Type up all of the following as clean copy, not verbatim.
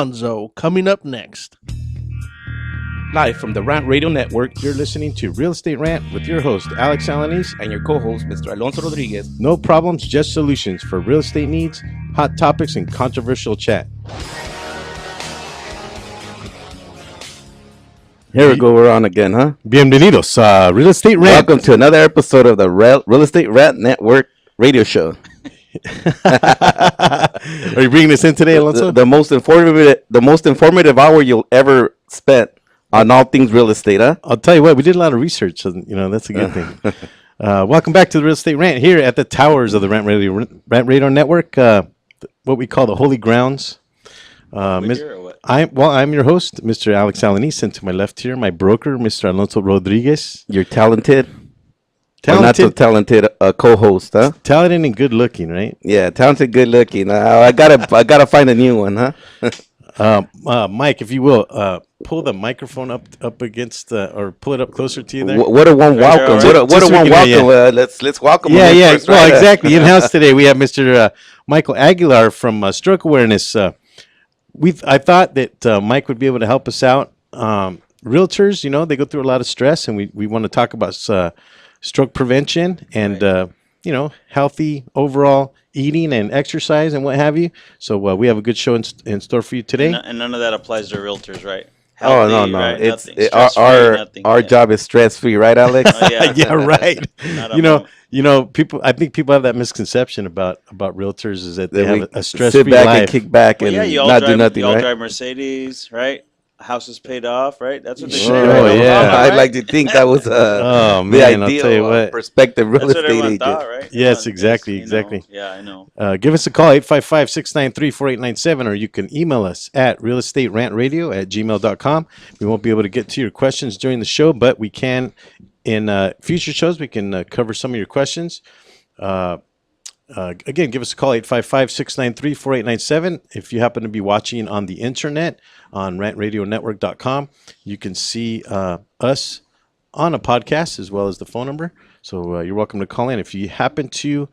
Alonzo coming up next. Live from the Rant Radio Network, you're listening to Real Estate Rant with your host, Alex Alanis, and your co-host, Mr. Alonso Rodriguez. No problems, just solutions for real estate needs, hot topics, and controversial chat. Here we go, we're on again, huh? Bienvenidos a Real Estate Rant. Welcome to another episode of the Real Estate Rant Network radio show. Are you bringing this in today, Alonso? The most informative hour you'll ever spend on all things real estate, huh? I'll tell you what, we did a lot of research, so, that's a good thing. Welcome back to the Real Estate Rant here at the towers of the Rant Radio Network, what we call the Holy Grounds. I'm your host, Mr. Alex Alanis, and to my left here, my broker, Mr. Alonso Rodriguez. You're talented. Not so talented co-host, huh? Talented and good looking, right? Yeah, talented, good looking. I gotta find a new one, huh? Mike, if you will, pull the microphone up against, or pull it up closer to you there. What a one welcome! What a one welcome! Let's welcome. Yeah. First, well, right? Exactly. In house today, we have Mr. Michael Aguilar from Stroke Awareness. I thought that Mike would be able to help us out. Realtors, they go through a lot of stress, and we want to talk about stroke prevention and right. Healthy overall eating and exercise and what have you. So we have a good show in store for you today. And none of that applies to realtors, right? Healthy, no. Right? Our job is stress free, right, Alex? Oh, yeah. Yeah, right. People. I think people have that misconception about realtors is that they have a stress free life. Sit back and kick back and not do nothing. You all right? drive Mercedes, right? House is paid off, right? That's what they say. Oh, yeah. Right? I'd like to think that was the ideal perspective real estate agent. Thought, right? Yes, exactly. Yeah, I know. Give us a call, 855-693-4897, or you can email us at realestaterantradio@gmail.com. We won't be able to get to your questions during the show, but we can, in future shows, we can cover some of your questions. Again, give us a call, 855-693-4897. If you happen to be watching on the internet, on rantradionetwork.com, you can see us on a podcast as well as the phone number. So you're welcome to call in. If you happen to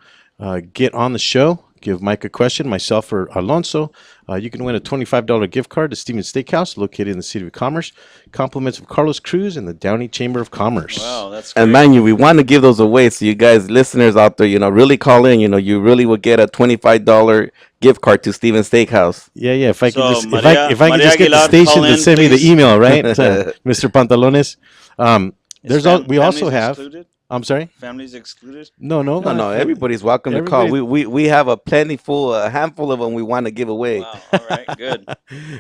get on the show, give Mike a question, myself or Alonso, you can win a $25 gift card to Stevens Steakhouse, located in the City of Commerce. Compliments of Carlos Cruz and the Downey Chamber of Commerce. Wow, that's great. And man, we want to give those away. So you guys, listeners out there, really call in. You really will get a $25 gift card to Stevens Steakhouse. Yeah. If I can just get the station to send me the email, right, Mr. Pantalones. We also have. Excluded? I'm sorry? Families excluded? No. Everybody's welcome to call. We have a handful of them we want to give away. Wow. All right. Good.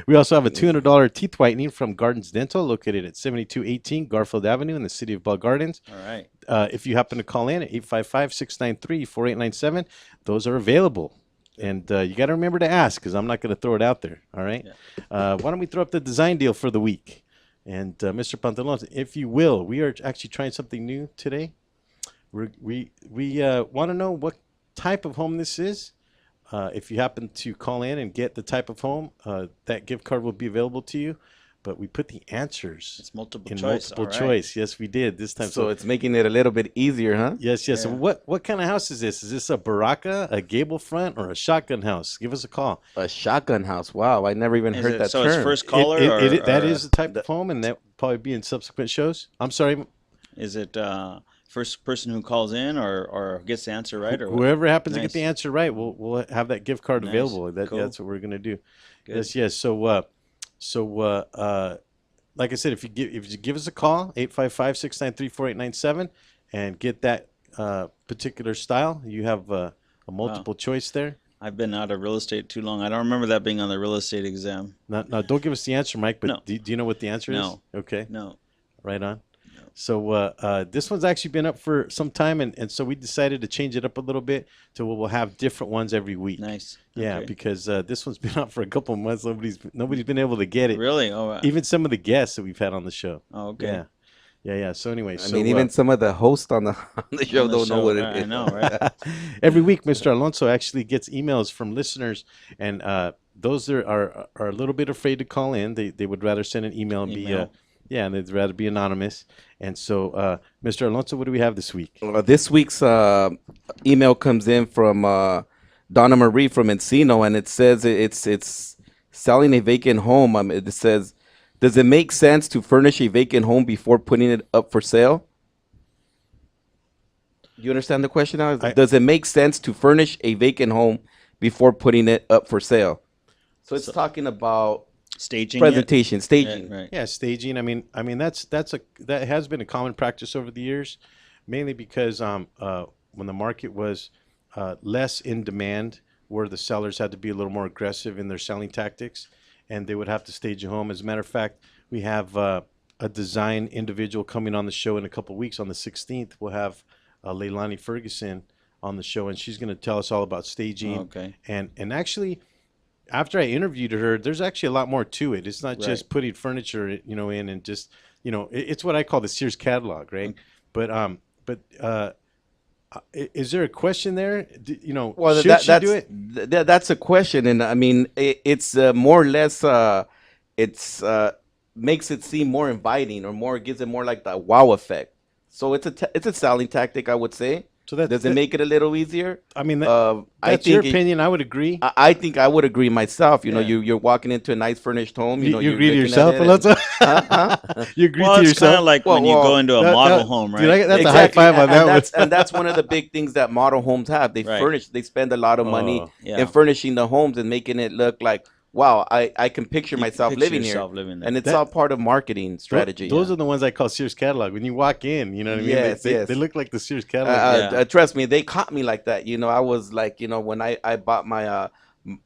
We also have a $200 teeth whitening from Gardens Dental, located at 7218 Garfield Avenue in the City of Bell Gardens. All right. If you happen to call in at 855-693-4897, those are available. And you got to remember to ask, because I'm not going to throw it out there. All right. Yeah. Why don't we throw up the design deal for the week? And Mr. Pantalon, if you will, we are actually trying something new today. We want to know what type of home this is. If you happen to call in and get the type of home, that gift card will be available to you. But we put the answers. It's multiple choice. Choice. Yes, we did this time. So it's making it a little bit easier, huh? Yes. Yeah. So what kind of house is this? Is this a baraka, a gable front, or a shotgun house? Give us a call. A shotgun house. Wow, I never even heard that so term. So it's first caller? That is the type of home, and that will probably be in subsequent shows. I'm sorry. Is it first person who calls in or gets the answer right? Or whoever happens to get the answer right, we'll have that gift card available. Cool. That's what we're going to do. Good. Yes. So like I said, if you give us a call, 855-693-4897, and get that particular style, you have a multiple choice there. I've been out of real estate too long. I don't remember that being on the real estate exam. No, don't give us the answer, Mike, but do you know what the answer is? Okay. No. Right on. So this one's actually been up for some time, and so we decided to change it up a little bit to where we'll have different ones every week. Nice. Yeah, okay. Because this one's been out for a couple of months. Nobody's been able to get it. Really? Oh, wow. Even some of the guests that we've had on the show. Oh, okay. Yeah. So anyway, even some of the hosts on the show don't know what it is. I know, right? Every week, Mr. Alonso actually gets emails from listeners, and those are a little bit afraid to call in. They would rather send an email and be and they'd rather be anonymous. And so, Mr. Alonso, what do we have this week? This week's email comes in from Donna Marie from Encino, and it says it's selling a vacant home. It says, does it make sense to furnish a vacant home before putting it up for sale? You understand the question now? Does it make sense to furnish a vacant home before putting it up for sale? So it's talking about Staging presentation, it? staging. Right. Yeah, staging. That has been a common practice over the years, mainly because when the market was less in demand, where the sellers had to be a little more aggressive in their selling tactics, and they would have to stage a home. As a matter of fact, we have a design individual coming on the show in a couple of weeks. On the 16th, we'll have Leilani Ferguson on the show, and she's going to tell us all about staging. Okay. And actually, after I interviewed her, there's actually a lot more to it. It's not just putting furniture, in and just, it's what I call the Sears catalog, right? Mm-hmm. But is there a question there? Well, should she do it? That's a question, and I mean, it's more or less, it's makes it seem more inviting, or more gives it more like the wow effect. So it's a selling tactic, I would say. So does it make it a little easier? I mean, I that's think your opinion. I would agree. I think I would agree myself. Yeah. You're walking into a nice furnished home. You you're agree to looking at yourself, it Alonso? You agree Well, to it's kind yourself? of like when you go into a model home, right? Dude, that's Exactly. a high five on that one. And that's one of the big things that model homes have. They Right. they spend a lot of money Oh. Yeah. in furnishing the homes and making it look like, wow, I can picture You myself picture living yourself here. living there. And it's That- all part of marketing strategy. Those are the ones I call Sears catalog. When you walk in, you know what I mean? Yes, they, yes. they look like the Sears catalog. Yeah. Trust me, they caught me like that. I was like, when I bought my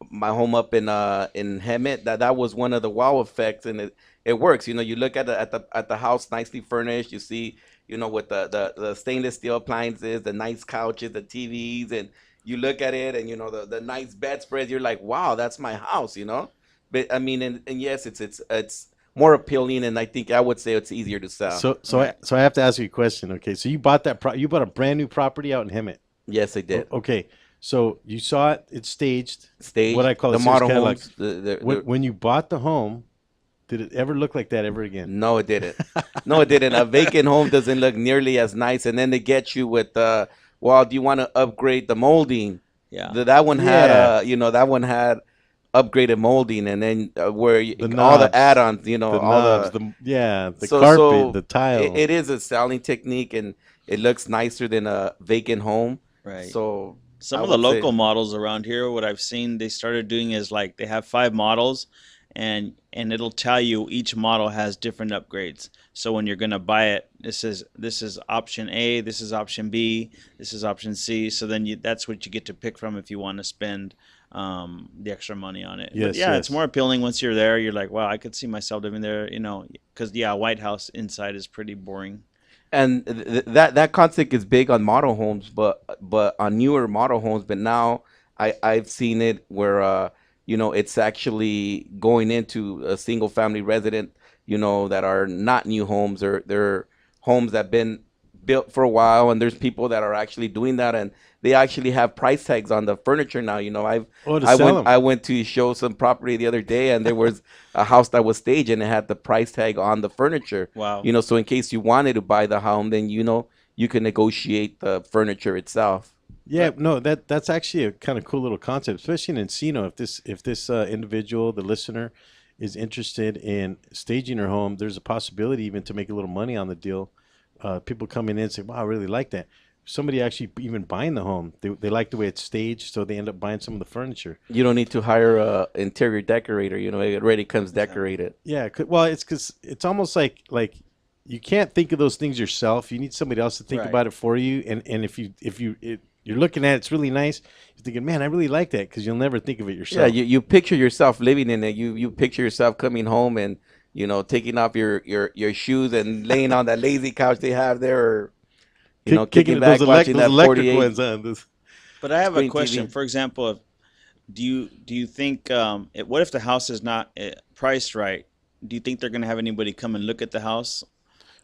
my home up in Hemet, that was one of the wow effects, and it works. You look at the house nicely furnished. You see, with the stainless steel appliances, the nice couches, the TVs, and you look at it, and the nice bedspreads. You're like, wow, that's my house. But I mean, and yes, it's more appealing, and I think I would say it's easier to sell. So I have to ask you a question. Okay, so you bought you bought a brand new property out in Hemet. Yes, I did. Okay, so you saw it. It's staged. Stage, What I call the a Sears model catalog. homes. When you bought the home, did it ever look like that ever again? No, it didn't. No, it didn't. A vacant home doesn't look nearly as nice. And then they get you with, well, do you want to upgrade the molding? Yeah. That one had, Yeah. that one had upgraded molding, and then where all knobs, the add-ons, The all knobs, the the So- carpet, so the tile. it is a selling technique, and it looks nicer than a vacant home. Right. So Some I of the would say- local models around here, what I've seen, they started doing is like they have 5 models, and it'll tell you each model has different upgrades. So when you're gonna buy it, this is option A, this is option B, this is option C. So then that's what you get to pick from if you want to spend the extra money on it. Yes, But yeah, yes. it's more appealing once you're there. You're like, wow, I could see myself living there. Because White House inside is pretty boring. And that concept is big on model homes, but on newer model homes. But now I've seen it where it's actually going into a single family resident, that are not new homes, or they're homes that have been built for a while, and there's people that are actually doing that, and they actually have price tags on the furniture now. I went to show some property the other day, and there was a house that was staged, and it had the price tag on the furniture. Wow. So in case you wanted to buy the home, then you can negotiate the furniture itself. Yeah, no, that's actually a kind of cool little concept, especially in Encino. If this individual, the listener, is interested in staging her home, there's a possibility even to make a little money on the deal. People coming in and say, "Wow, I really like that." Somebody actually even buying the home, they like the way it's staged, so they end up buying some of the furniture. You don't need to hire a interior decorator. It already comes decorated. Yeah, well, it's because it's almost like you can't think of those things yourself. You need somebody else to think Right. about it for you. And if you're looking at it, it's really nice. You're thinking, man, I really like that, because you'll never think of it Yeah, yourself. you picture yourself living in it. You picture yourself coming home and taking off your shoes and laying on that lazy couch they have there, or kicking back watching that electric 48. ones on this. But I have a Screen question. TV. For example, do you think what if the house is not priced right? Do you think they're going to have anybody come and look at the house?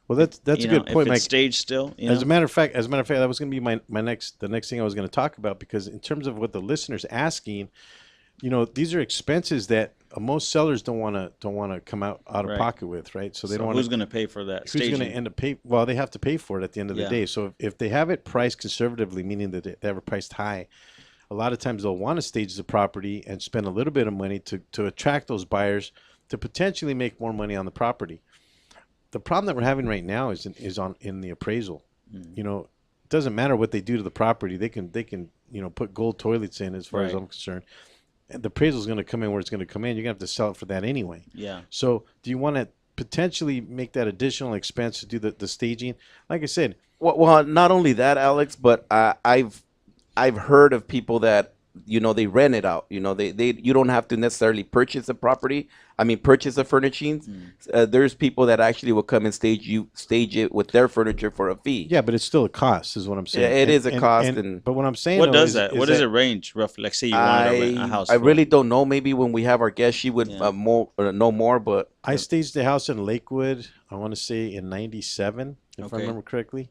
Well, that's a good point, If Mike. it's staged still. As a matter of fact, that was going to be the next thing I was going to talk about, because in terms of what the listener's asking, these are expenses that most sellers don't want to come out of Right. pocket with, right? So they don't want Who's going to pay for that? who's going to Staging. end up pay? Well, they have to pay for it at the end of the Yeah. day. So if they have it priced conservatively, meaning that they have it priced high, a lot of times they'll want to stage the property and spend a little bit of money to attract those buyers to potentially make more money on the property. The problem that we're having right now is in the appraisal. You know, it doesn't matter what they do to the property. They can put gold toilets in, as far as I'm concerned. And the appraisal is going to come in where it's going to come in. You're going to have to sell it for that anyway. Yeah. So do you want to potentially make that additional expense to do the staging? Like I said, Well, not only that, Alex, but I've heard of people that they rent it out. You don't have to necessarily purchase a property. I mean, purchase the furnishings. There's people that actually will come and stage it with their furniture for a fee. yeah, but it's still a cost, is what I'm saying. Yeah, it is a cost, but what I'm saying, What though, does is, that? is What does that it range roughly? Like, say you wanted to rent a house. I for- really don't know. Maybe when we have our guest, she would know more. But I staged a house in Lakewood, I want to say in '97, if I remember correctly,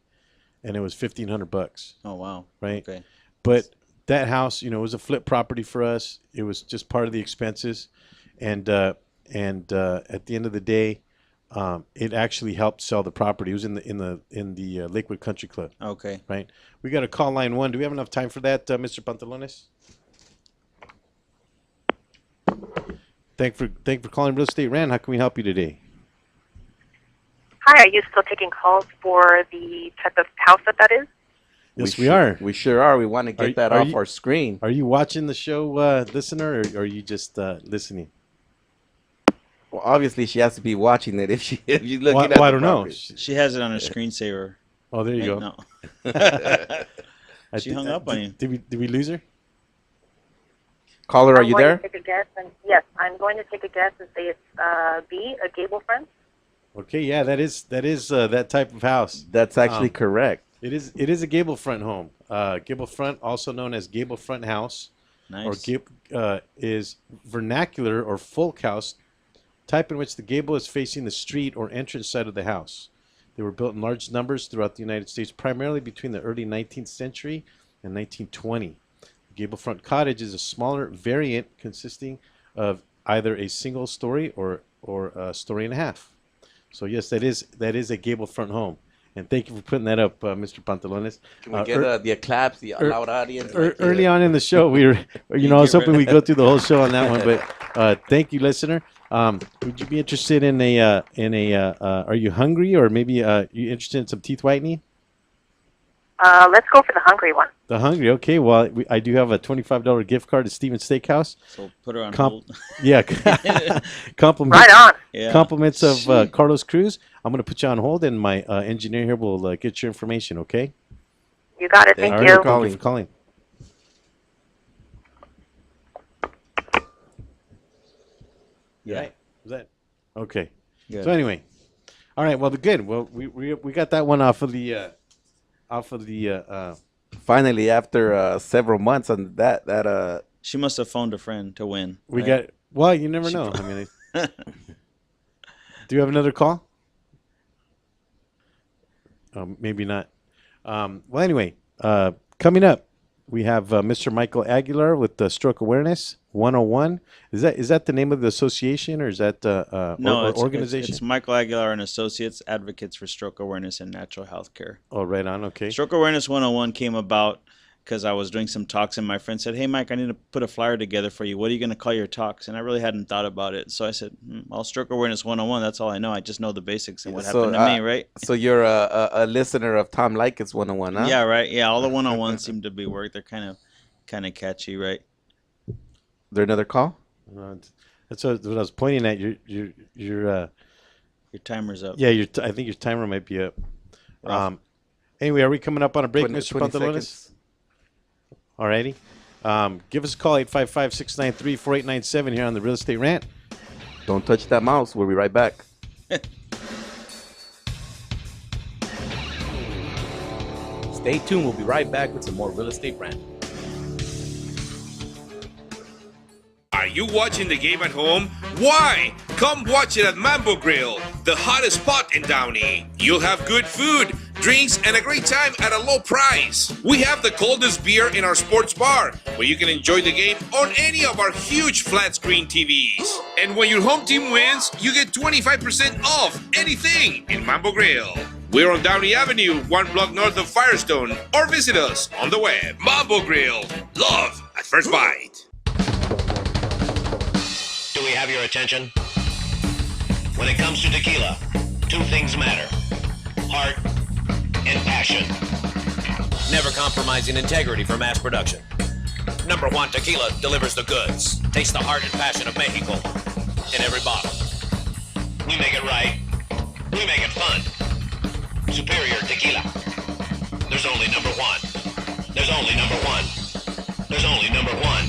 and it was $1,500, Oh wow. right? Okay. But that house, was a flip property for us. It was just part of the expenses, and at the end of the day, it actually helped sell the property. It was in the Lakewood Country Club, Okay. right? We got a call line 1. Do we have enough time for that, Mr. Pantalones? Thank for calling Real Estate Rant. How can we help you today? Hi, are you still taking calls for the type of house that is? Yes, we are. We sure are. We want to get that off our screen. Are you watching the show, listener, or are you just listening? Well, obviously, she has to be watching it if you're looking at Well, I the don't know. property. She has it on her screensaver. Oh, there you go. No. I She thi- hung up on you. Did we lose her? Caller, are you I'm going there? to take a guess, and yes, I'm going to take a guess and say it's B, a gable front. Okay, yeah, that is that type of house. That's actually correct. It is a gable front home. Gable front, also known as gable front house, Nice. or is vernacular or folk house, type in which the gable is facing the street or entrance side of the house. They were built in large numbers throughout the United States, primarily between the early 19th century and 1920. The gable front cottage is a smaller variant consisting of either a single story or a story and a half. So yes, that is a gable front home. And thank you for putting that up, Mr. Pantalones. Can we get the claps, the loud audience? Early on in the show, we were, I was hoping we'd go through the whole show on that one, but thank you, listener. Would you be interested in are you hungry, or maybe you interested in some teeth whitening? Let's go for the hungry one. The hungry, okay. Well, I do have a $25 gift card to Steven's Steakhouse. So put her on hold. Yeah, compliments. Right on. Yeah. Compliments of Carlos Cruz. I'm going to put you on hold, and my engineer here will get your information, okay? You got it. Thank All you. right, thank you for calling. Yeah. Right. Was that okay? Good. So anyway, all right. Well, good. Well, we got that one off of the Finally, after several months on that She must have phoned a friend to win. we right? got. Well, you never know. I mean, do you have another call? Maybe not. Well, anyway, coming up, we have Mr. Michael Aguilar with the Stroke Awareness 101. Is that the name of the association, or is that No, it's organization? It's Michael Aguilar and Associates, Advocates for Stroke Awareness and Natural Health Care. Oh, right on. Okay. Stroke Awareness 101 came about because I was doing some talks, and my friend said, "Hey, Mike, I need to put a flyer together for you. What are you going to call your talks?" And I really hadn't thought about it, so I said, "Well, Stroke Awareness 101. That's all I know. I just know the basics and what happened to me, right?" So you're a listener of Tom Likas 101, huh? Yeah, right. Yeah, all the 101s seem to be work. They're kind of catchy, right? There another call? That's what I was pointing at. Your Your timer's up. yeah. I think your timer might be up. Rough. Anyway, are we coming up on a break, 20 Mr. Pantalones? seconds. Alrighty. Give us a call, 855-693-4897 here on the Real Estate Rant. Don't touch that mouse. We'll be right back. Stay tuned. We'll be right back with some more Real Estate Rant. Are you watching the game at home? Why? Come watch it at Mambo Grill, the hottest spot in Downey. You'll have good food, drinks, and a great time at a low price. We have the coldest beer in our sports bar, where you can enjoy the game on any of our huge flat screen TVs. And when your home team wins, you get 25% off anything in Mambo Grill. We're on Downey Avenue, 1 block north of Firestone, or visit us on the web. Mambo Grill. Love at first bite. Do we have your attention? When it comes to tequila, two things matter: heart and passion. Never compromising integrity for mass production. Number one Tequila delivers the goods. Taste the heart and passion of Mexico in every bottle. We make it right. We make it fun. Superior Tequila. There's only number one. There's only number one. There's only number one.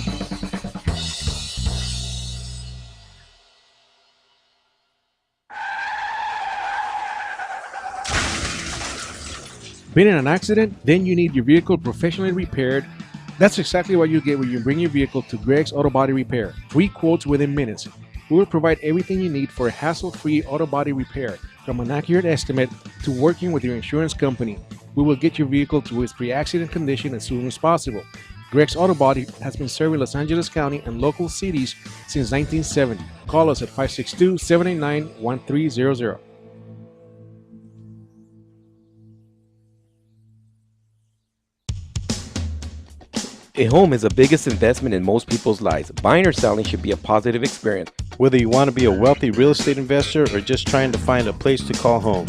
Been in an accident? Then you need your vehicle professionally repaired. That's exactly what you get when you bring your vehicle to Greg's Auto Body Repair. Free quotes within minutes. We will provide everything you need for a hassle-free auto body repair, from an accurate estimate to working with your insurance company. We will get your vehicle to its pre-accident condition as soon as possible. Greg's Auto Body has been serving Los Angeles County and local cities since 1970. Call us at 562-789-1300. A home is the biggest investment in most people's lives. Buying or selling should be a positive experience. Whether you want to be a wealthy real estate investor or just trying to find a place to call home,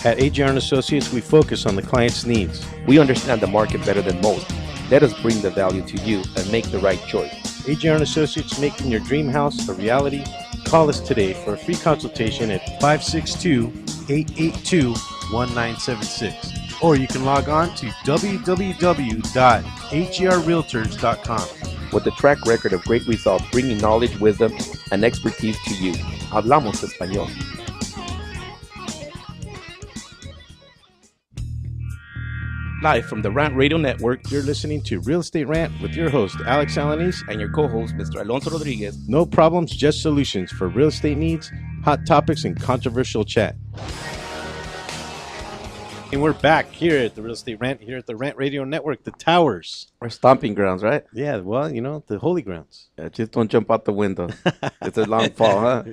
at AGR & Associates, we focus on the client's needs. We understand the market better than most. Let us bring the value to you and make the right choice. AGR & Associates, making your dream house a reality. Call us today for a free consultation at 562-882-1976. Or you can log on to www.agrrealtors.com. With a track record of great results, bringing knowledge, wisdom, and expertise to you. Hablamos español. Live from the Rant Radio Network, you're listening to Real Estate Rant with your host, Alex Alanis. And your co-host, Mr. Alonso Rodriguez. No problems, just solutions for real estate needs, hot topics, and controversial chat. And we're back here at the Real Estate Rant, here at the Rant Radio Network, the towers. Our stomping grounds, right? Yeah, well, you know, the holy grounds. Yeah, just don't jump out the window. It's a long fall, huh?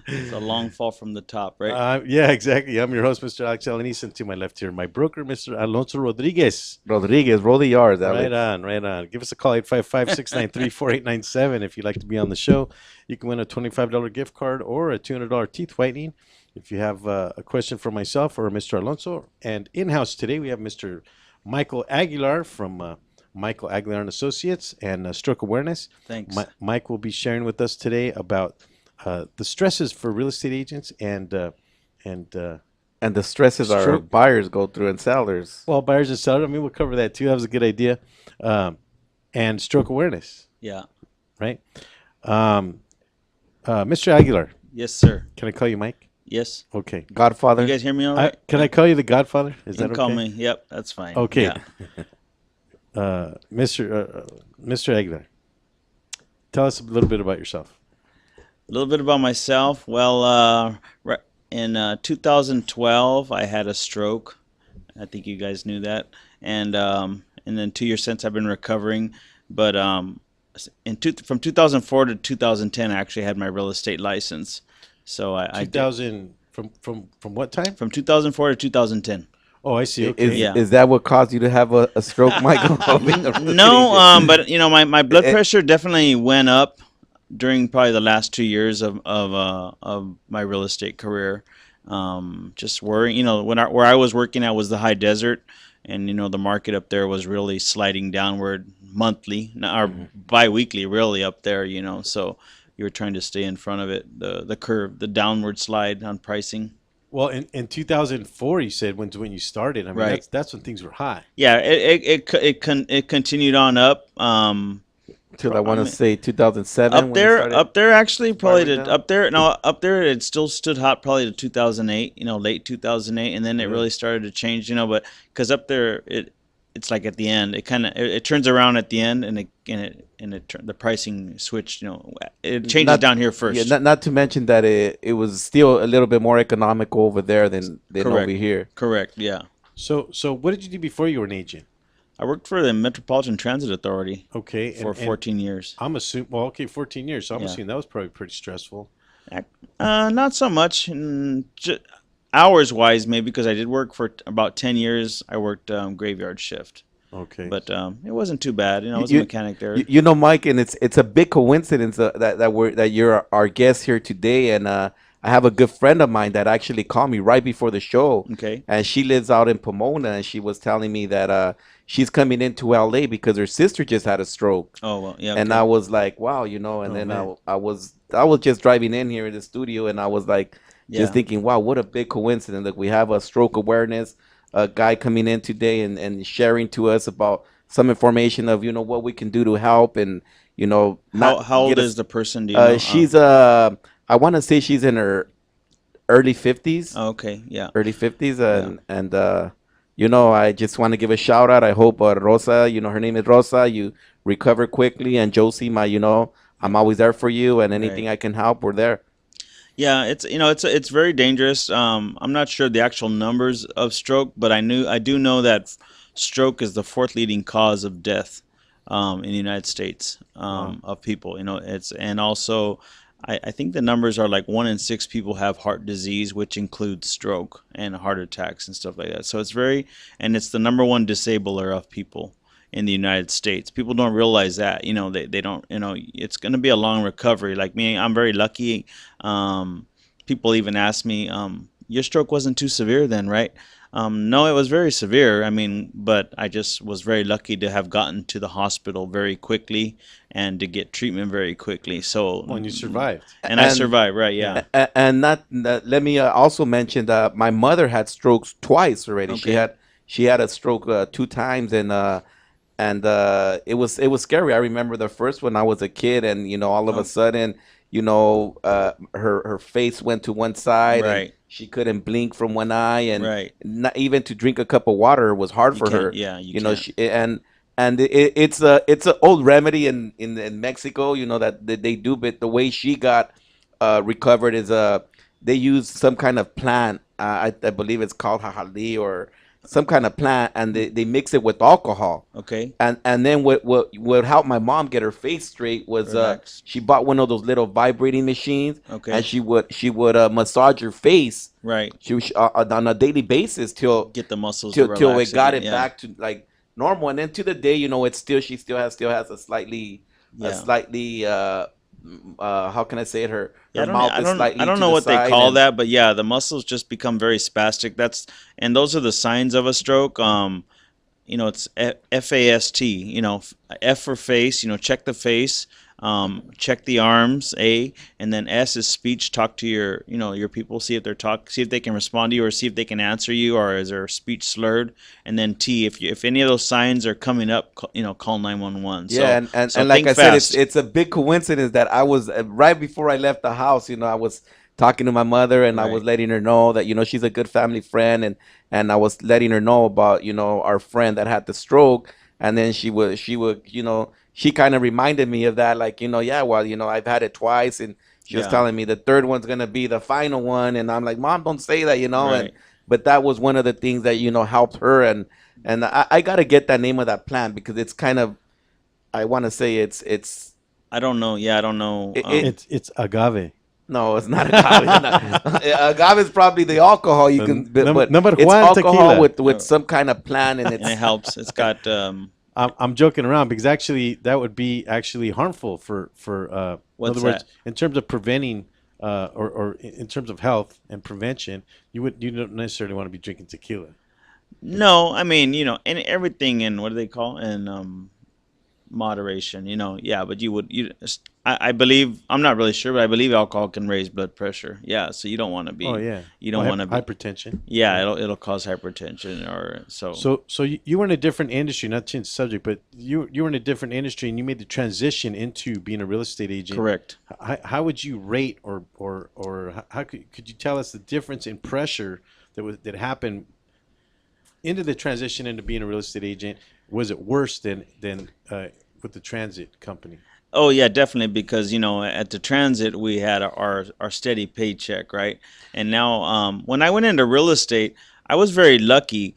It's a long fall from the top, right? Yeah, exactly. I'm your host, Mr. Alex Alanis, and to my left here, my broker, Mr. Alonso Rodriguez. Rodriguez, roll the R's, Alex. Right on, right on. Give us a call, 855-693-4897 if you'd like to be on the show. You can win a $25 gift card or a $200 teeth whitening. If you have a question for myself or Mr. Alonso. And in-house today, we have Mr. Michael Aguilar from Michael Aguilar and Associates and Stroke Awareness. Thanks. Mike will be sharing with us today about the stresses for real estate agents and the stresses our buyers go through and sellers. Well, buyers and sellers. I mean, we'll cover that too. That was a good idea. And stroke awareness. Yeah. Right. Mr. Aguilar. Yes, sir. Can I call you Mike? Yes. Okay. Godfather. You guys hear me all right? Can I call you the Godfather? Is You that can call okay? me. Yep, that's fine. Okay. Yeah. Mr. Aguilar, tell us a little bit about yourself. A little bit about myself. Well, in 2012, I had a stroke. I think you guys knew that. And then 2 years since, I've been recovering. But from 2004 to 2010, I actually had my real estate license. So I 2000 from what time? From 2004 to 2010. Oh, I see. Okay. Is that what caused you to have a stroke, Michael? No, but you know, my blood pressure definitely went up during probably the last 2 years of my real estate career. Just worrying, you know, where I was working at was the high desert, and you know the market up there was really sliding downward monthly or bi-weekly, really up there. You know, so you were trying to stay in front of it, the curve, the downward slide on pricing. Well, in 2004, you said when you started. I mean, Right. that's when things were high. Yeah, it continued on up. Till I want to say 2007. Up there, actually, probably up there. It still stood hot probably to 2008. You know, late 2008, and then it really started to change. You know, but because up there, it's like at the end, it turns around at the end, and the pricing switched. You know, it changes down here first. Yeah, not to mention that it was still a little bit more economical over there than over here. Correct. Yeah. So what did you do before you were an agent? I worked for the Metropolitan Transit Authority. Okay. For 14 years. I'm assuming. Well, okay, 14 years. So I'm assuming that was probably pretty stressful. Not so much. Hours wise, maybe, because I did work for about 10 years. I worked graveyard shift. Okay. But it wasn't too bad. You know, I was a You- mechanic there. You know, Mike, and it's a big coincidence that you're our guest here today, and I have a good friend of mine that actually called me right before the show, Okay. and she lives out in Pomona, and she was telling me that she's coming into LA because her sister just had a stroke, Oh well, yeah. and okay. I was like, wow, you know, and Oh, then man. I was just driving in here in the studio, and I was like, Yeah. just thinking, wow, what a big coincidence that we have a stroke awareness guy coming in today and sharing to us about some information of what we can do to help and How old get us. is the person? Do you know? She's I want to say she's in her early 50s, Okay. Yeah. early 50s, and I just want to give a shout out. I hope Rosa, her name is Rosa, you recover quickly, and Josie, I'm always there for you, and anything Right. I can help, we're there. Yeah, it's very dangerous. I'm not sure the actual numbers of stroke, but I do know that stroke is the fourth leading cause of death in the United States of people. You know, and also I think the numbers are like 1 in 6 people have heart disease, which includes stroke and heart attacks and stuff like that. So it's the number one disabler of people in the United States. People don't realize that, they don't, it's going to be a long recovery. Like me, I'm very lucky. People even ask me, your stroke wasn't too severe then, right? No, it was very severe. I mean, but I just was very lucky to have gotten to the hospital very quickly and to get treatment very quickly. So, When you survived. and I And- survived, right? Yeah. And let me also mention that my mother had strokes twice already. Okay. She had a stroke 2 times, and it was scary. I remember the first one. I was a kid, and all of a sudden, her face went to one side, and Right. she couldn't blink from one eye, and Right. not even to drink a cup of water was hard You for her. can't- yeah, you you know, can't. it's a old remedy in Mexico. That they do, but the way she got recovered is they use some kind of plant. I believe it's called jajali or some kind of plant, and they mix it with alcohol. Okay. And then what helped my mom get her face straight was Relax. she bought one of those little vibrating machines, Okay. and she would massage her face. Right. She was on a daily basis till Get the muscles to till relax it got again, it yeah. back to like normal. And then to the day, she still has a slightly how can I say it? Her Yeah, mouth is slightly I don't to know the what they side, call and- that, but yeah, the muscles just become very spastic. And those are the signs of a stroke. It's FAST. F for face. Check the face. Check the arms. A, and then S is speech. Talk to your people. See if they can respond to you, or see if they can answer you, or is their speech slurred. And then T, if any of those signs are coming up, call 911. Yeah, and so like think I said, fast. it's a big coincidence that I was right before I left the house. I was talking to my mother, and I was Right. letting her know that she's a good family friend, and I was letting her know about our friend that had the stroke, and then she kind of reminded me of that, like yeah, well I've had it twice, and she was Yeah. telling me the third one's gonna be the final one, and I'm like, Mom, don't say that, Right. but that was one of the things that helped her, and I gotta get that name of that plant because it's kind of, I want to say it's I don't know. Yeah, I don't know. It's agave. no, it's not agave. Agave is probably the alcohol you can, but Number it's Juan alcohol tequila. with some kind of plant, and and it it's helps. It's got I'm joking around because actually that would be actually harmful for in What's other words, that? in terms of preventing or in terms of health and prevention, you don't necessarily want to be drinking tequila. no. I mean, and everything in what do they call in moderation. Yeah, but I believe, I'm not really sure, but I believe alcohol can raise blood pressure. Yeah, so you don't want to be. Oh yeah, You don't Well, want to be. hypertension. Yeah, it'll cause hypertension or so. So you were in a different industry, not to change the subject, but you were in a different industry and you made the transition into being a real estate agent. Correct. How would you rate or how could you tell us the difference in pressure that happened into the transition into being a real estate agent? Was it worse than with the transit company? Oh yeah, definitely, because at the transit we had our steady paycheck, right? And now when I went into real estate, I was very lucky.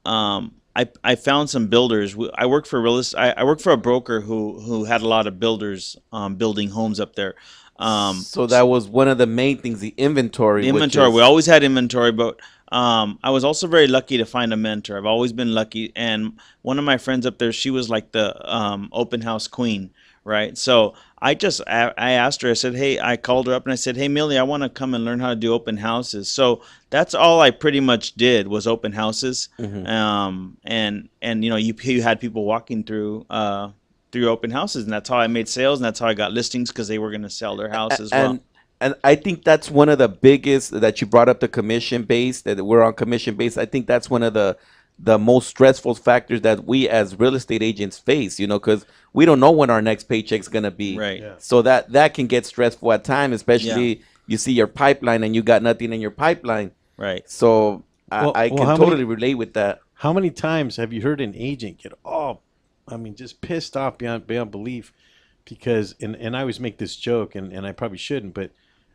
I found some builders. I worked for real estate. I worked for a broker who had a lot of builders building homes up there. so that was one of the main things, the inventory. The which inventory. is- We always had inventory, but I was also very lucky to find a mentor. I've always been lucky, and one of my friends up there, she was like the open house queen, right? So I asked her. I said, hey, I called her up and I said, hey, Millie, I want to come and learn how to do open houses. So that's all I pretty much did was open houses. And you had people walking through open houses, and that's how I made sales, and that's how I got listings because they were going to sell their house as well. And I think that's one of the biggest that you brought up, the commission base, that we're on commission base. I think that's one of the most stressful factors that we as real estate agents face, because we don't know when our next paycheck's going to be. Right. Yeah. So that can get stressful at times, especially you see your pipeline and you got nothing in your pipeline. Right. So I can totally relate with that. How many times have you heard an agent get just pissed off beyond belief because, and I always make this joke, and I probably shouldn't, but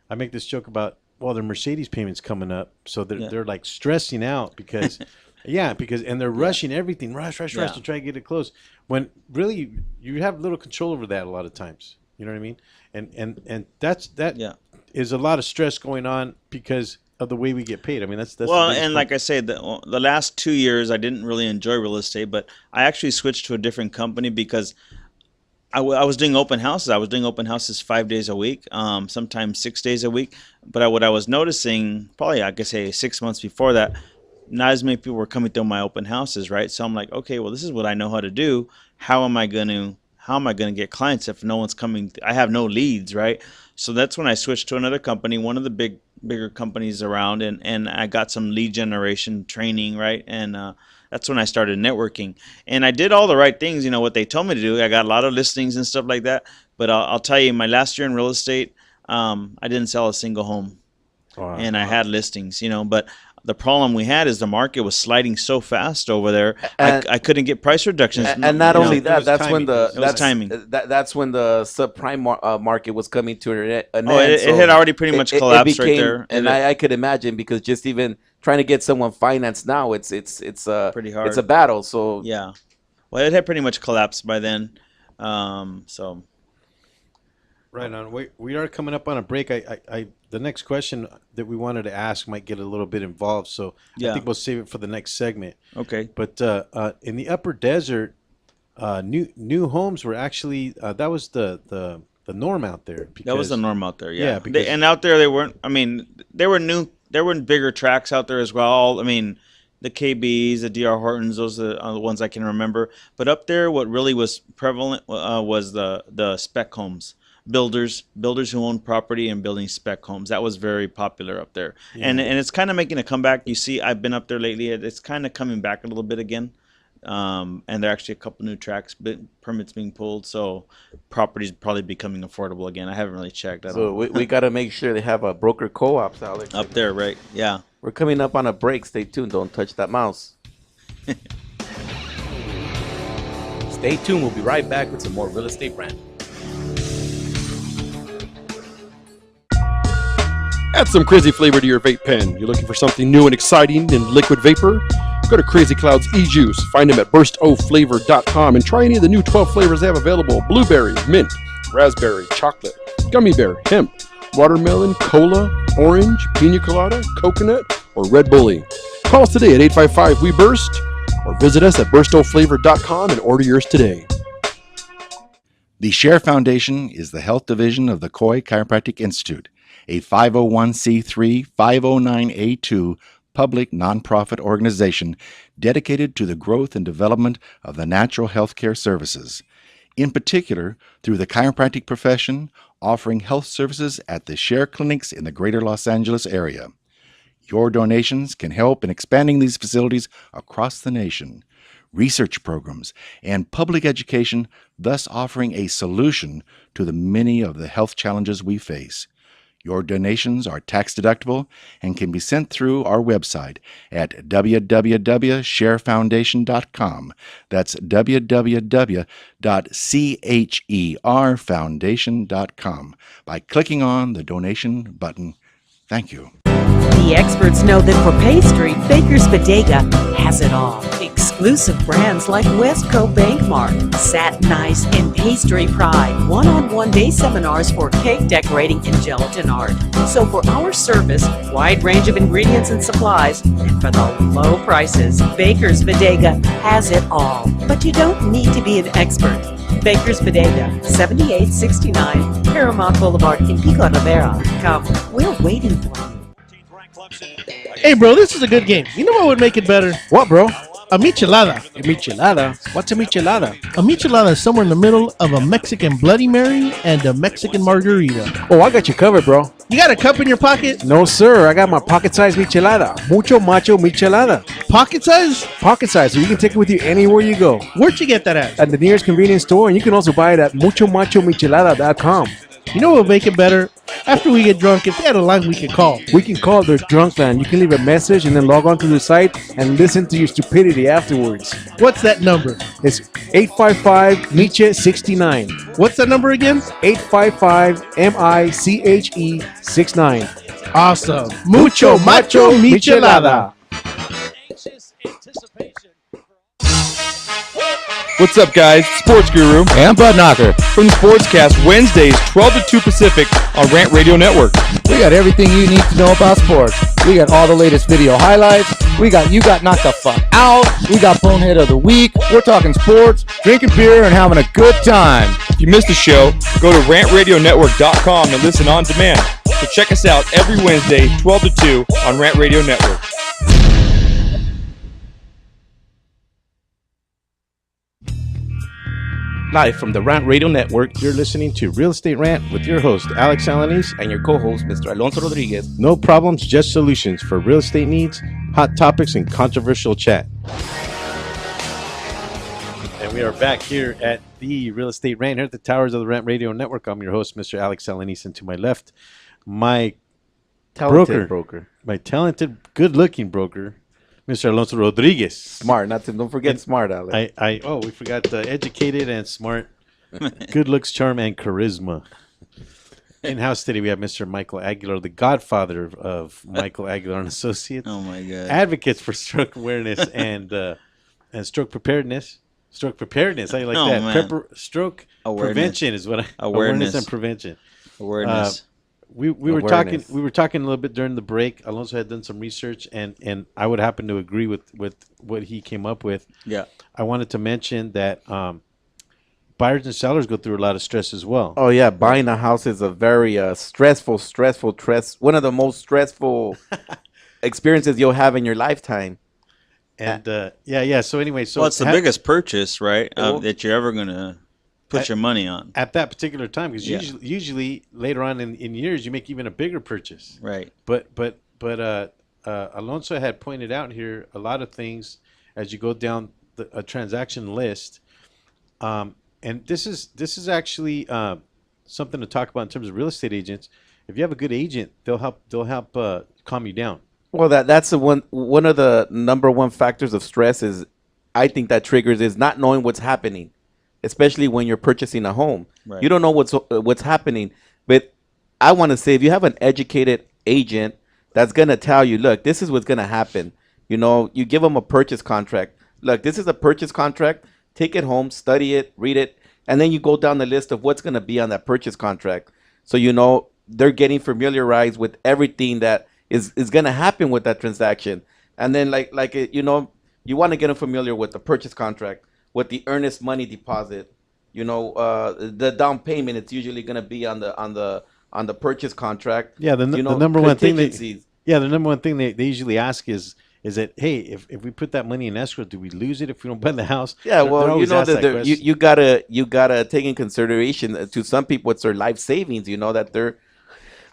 I make this joke about, well, their Mercedes payment's coming up, so they're like stressing out because, and they're rushing everything, rush to try to get it closed. When really you have little control over that a lot of times. You know what I mean? And that is a lot of stress going on because of the way we get paid. I mean, that's well, and like I said, the last 2 years I didn't really enjoy real estate, but I actually switched to a different company because I was doing open houses. I was doing open houses 5 days a week, sometimes 6 days a week. But what I was noticing, probably I could say 6 months before that, not as many people were coming through my open houses, right? So I'm like, okay, well, this is what I know how to do. How am I going to get clients if no one's coming? I have no leads, right? So that's when I switched to another company, one of the bigger companies around, and I got some lead generation training, right? And that's when I started networking. And I did all the right things, what they told me to do. I got a lot of listings and stuff like that. But I'll tell you, my last year in real estate, I didn't sell a single home. Wow. And I had listings, but the problem we had is the market was sliding so fast over there. I couldn't get price reductions. And not only that, that's timing. That's when the subprime market was coming to an end. It had already pretty much collapsed right there. And I could imagine, because just even trying to get someone financed now, it's pretty hard. It's a battle. So yeah, well, it had pretty much collapsed by then. So right on. We are coming up on a break. The next question that we wanted to ask might get a little bit involved, so I think we'll save it for the next segment. Okay. But in the Upper Desert, new homes were actually that was the norm out there. That was the norm out there. Yeah. And out there they weren't. I mean, they were new. There were bigger tracks out there as well. I mean, the KBs, the DR Hortons, those are the ones I can remember. But up there, what really was prevalent was the spec homes. Builders who own property and building spec homes. That was very popular up there. Yeah. And it's kind of making a comeback. You see, I've been up there lately. It's kind of coming back a little bit again. And there are actually a couple new tracks, permits being pulled. So property's probably becoming affordable again. I haven't really checked. So we got to make sure they have a broker co-ops, Alex. Up there, right? Yeah. We're coming up on a break. Stay tuned. Don't touch that mouse. Stay tuned. We'll be right back with some more Real Estate Rant. Add some crazy flavor to your vape pen. You're looking for something new and exciting in liquid vapor? Go to Crazy Cloud's e-Juice. Find them at burstoflavor.com and try any of the new 12 flavors they have available. Blueberry, mint, raspberry, chocolate, gummy bear, hemp, watermelon, cola, orange, pina colada, coconut, or Red Bully. Call us today at 855-WE-BURST or visit us at burstoflavor.com and order yours today. The Share Foundation is the health division of the Coy Chiropractic Institute, a 501c3 509A2 public nonprofit organization dedicated to the growth and development of the natural health care services, in particular through the chiropractic profession, offering health services at the Share clinics in the greater Los Angeles area. Your donations can help in expanding these facilities across the nation, research programs, and public education, thus offering a solution to the many of the health challenges we face. Your donations are tax deductible and can be sent through our website at www.sharefoundation.com. That's www.cherfoundation.com by clicking on the donation button Thank you. The experts know that for pastry, Baker's Bodega has it all. Exclusive brands like Westco Bankmark, Satin Ice, and Pastry Pride. One-on-one day seminars for cake decorating and gelatin art. So for our service, wide range of ingredients and supplies, and for the low prices, Baker's Bodega has it all. But you don't need to be an expert. Baker's Bodega, 7869 Paramount Boulevard in Pico Rivera. Come, we're waiting for you. Hey, bro, this is a good game. You know what would make it better? What, bro? A michelada. A michelada? What's a michelada? A michelada is somewhere in the middle of a Mexican Bloody Mary and a Mexican margarita. Oh, I got you covered, bro. You got a cup in your pocket? No, sir. I got my pocket-sized michelada. Mucho macho michelada. Pocket size? Pocket size, so you can take it with you anywhere you go. Where'd you get that at? At the nearest convenience store, and you can also buy it at muchomachomichelada.com. You know what would make it better? After we get drunk, if they had a line we could call. We can call their drunk line. You can leave a message and then log on to the site and listen to your stupidity afterwards. What's that number? It's 855-MICHE-69. What's that number again? 855-MICHE-69. Awesome. Mucho macho michelada. What's up, guys? Sports Guru And Bud Knocker. from the Sportscast, Wednesdays, 12 to 2 Pacific on Rant Radio Network. We got everything you need to know about sports. We got all the latest video highlights. We got You Got Knocked the Fuck Out. We got Bonehead of the Week. We're talking sports, drinking beer, and having a good time. If you missed the show, go to rantradionetwork.com and listen on demand. So check us out every Wednesday, 12 to 2 on Rant Radio Network. Live from the Rant Radio Network, You're listening to Real Estate Rant with your host, Alex Alanis. and your co-host, Mr. Alonso Rodriguez. No problems, just solutions for real estate needs, hot topics, and controversial chat. And we are back here at the Real Estate Rant here at the towers of the Rant Radio Network. I'm your host, Mr. Alex Alanis, and to my left, my broker. My talented, good-looking broker, Mr. Alonso Rodriguez. Smart, don't forget smart, Alex. We forgot educated and smart, good looks, charm, and charisma. In house today, we have Mr. Michael Aguilar, the godfather of Michael Aguilar and Associates. Oh my God! Advocates for stroke awareness and stroke preparedness. Stroke preparedness, how you like that? Man. Stroke Awareness. prevention is what Awareness. and prevention. Awareness. We were talking a little bit during the break. Alonso had done some research, and I would happen to agree with what he came up with. Yeah. I wanted to mention that buyers and sellers go through a lot of stress as well. Oh yeah, buying a house is a very stressful, one of the most stressful experiences you'll have in your lifetime. And yeah. So anyway, Well, it's the biggest purchase, right, Well- that you're ever gonna put your money on. at that particular time, because Yeah. usually later on in years you make even a bigger purchase. Right. But Alonso had pointed out here a lot of things as you go down a transaction list, and this is actually something to talk about in terms of real estate agents. If you have a good agent, they'll help calm you down. Well, that's the one of the number one factors of stress is, I think that triggers is not knowing what's happening, especially when you're purchasing a home. Right. You don't know what's happening. But I want to say, if you have an educated agent that's gonna tell you, look, this is what's gonna happen. You know, you give them a purchase contract. Look, this is a purchase contract. Take it home, study it, read it, and then you go down the list of what's gonna be on that purchase contract. So you know they're getting familiarized with everything that is going to happen with that transaction. And then you want to get them familiar with the purchase contract, with the earnest money deposit, the down payment. It's usually going to be on the purchase contract. Yeah, the number one thing the number one thing they usually ask is that, hey, if we put that money in escrow, do we lose it if we don't buy the house? Yeah, They're well, always asked that question. you gotta take in consideration, to some people it's their life savings, that they're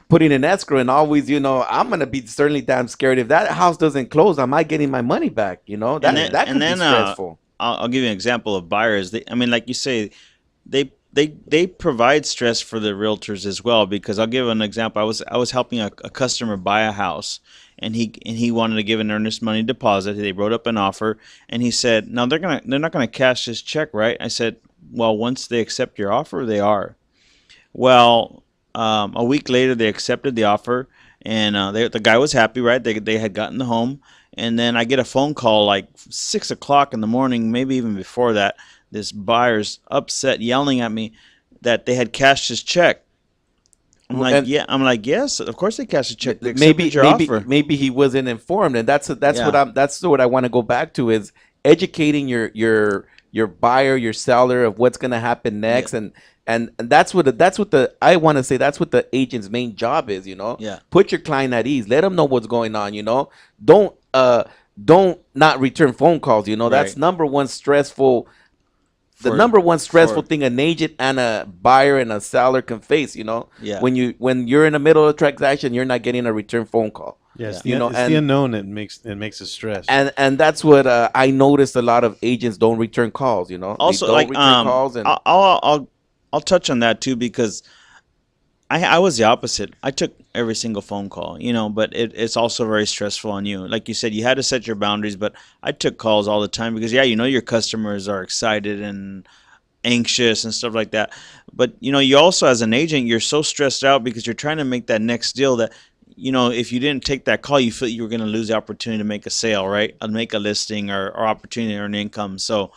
putting in escrow, and always, I'm gonna be certainly damn scared if that house doesn't close. Am I getting my money back? That could be stressful. I'll give you an example of buyers. Like you say, they provide stress for the realtors as well. Because I'll give an example. I was helping a customer buy a house, and he wanted to give an earnest money deposit. They wrote up an offer, and he said, "No, they're not gonna cash this check, right?" I said, "Well, once they accept your offer, they are." Well, a week later, they accepted the offer, and the guy was happy, right? They had gotten the home, and then I get a phone call like 6 o'clock in the morning, maybe even before that. This buyer's upset, yelling at me that they had cashed his check. I'm like, And yeah. I'm like, yes, of course they cashed the check. They maybe accepted your offer. maybe he wasn't informed, and that's Yeah. what I want to go back to is educating your buyer, your seller of what's going to happen next, and that's what the I want to say that's what the agent's main job is. Yeah. Put your client at ease, let them know what's going on. Don't not return phone calls. That's Right. number one stressful. The For- number one stressful for- thing an agent and a buyer and a seller can face, Yeah. when you're in the middle of a transaction, you're not getting a return phone call. Yes, You know, it's and- the unknown that makes us stress. And that's what I noticed. A lot of agents don't return calls. They Also, don't like return calls, and I'll touch on that too, because I was the opposite. I took every single phone call, but it's also very stressful on you. Like you said, you had to set your boundaries, but I took calls all the time because your customers are excited and anxious and stuff like that. But you also, as an agent, you're so stressed out because you're trying to make that next deal that if you didn't take that call, you feel you were going to lose the opportunity to make a sale, right? And make a listing or opportunity to earn income. So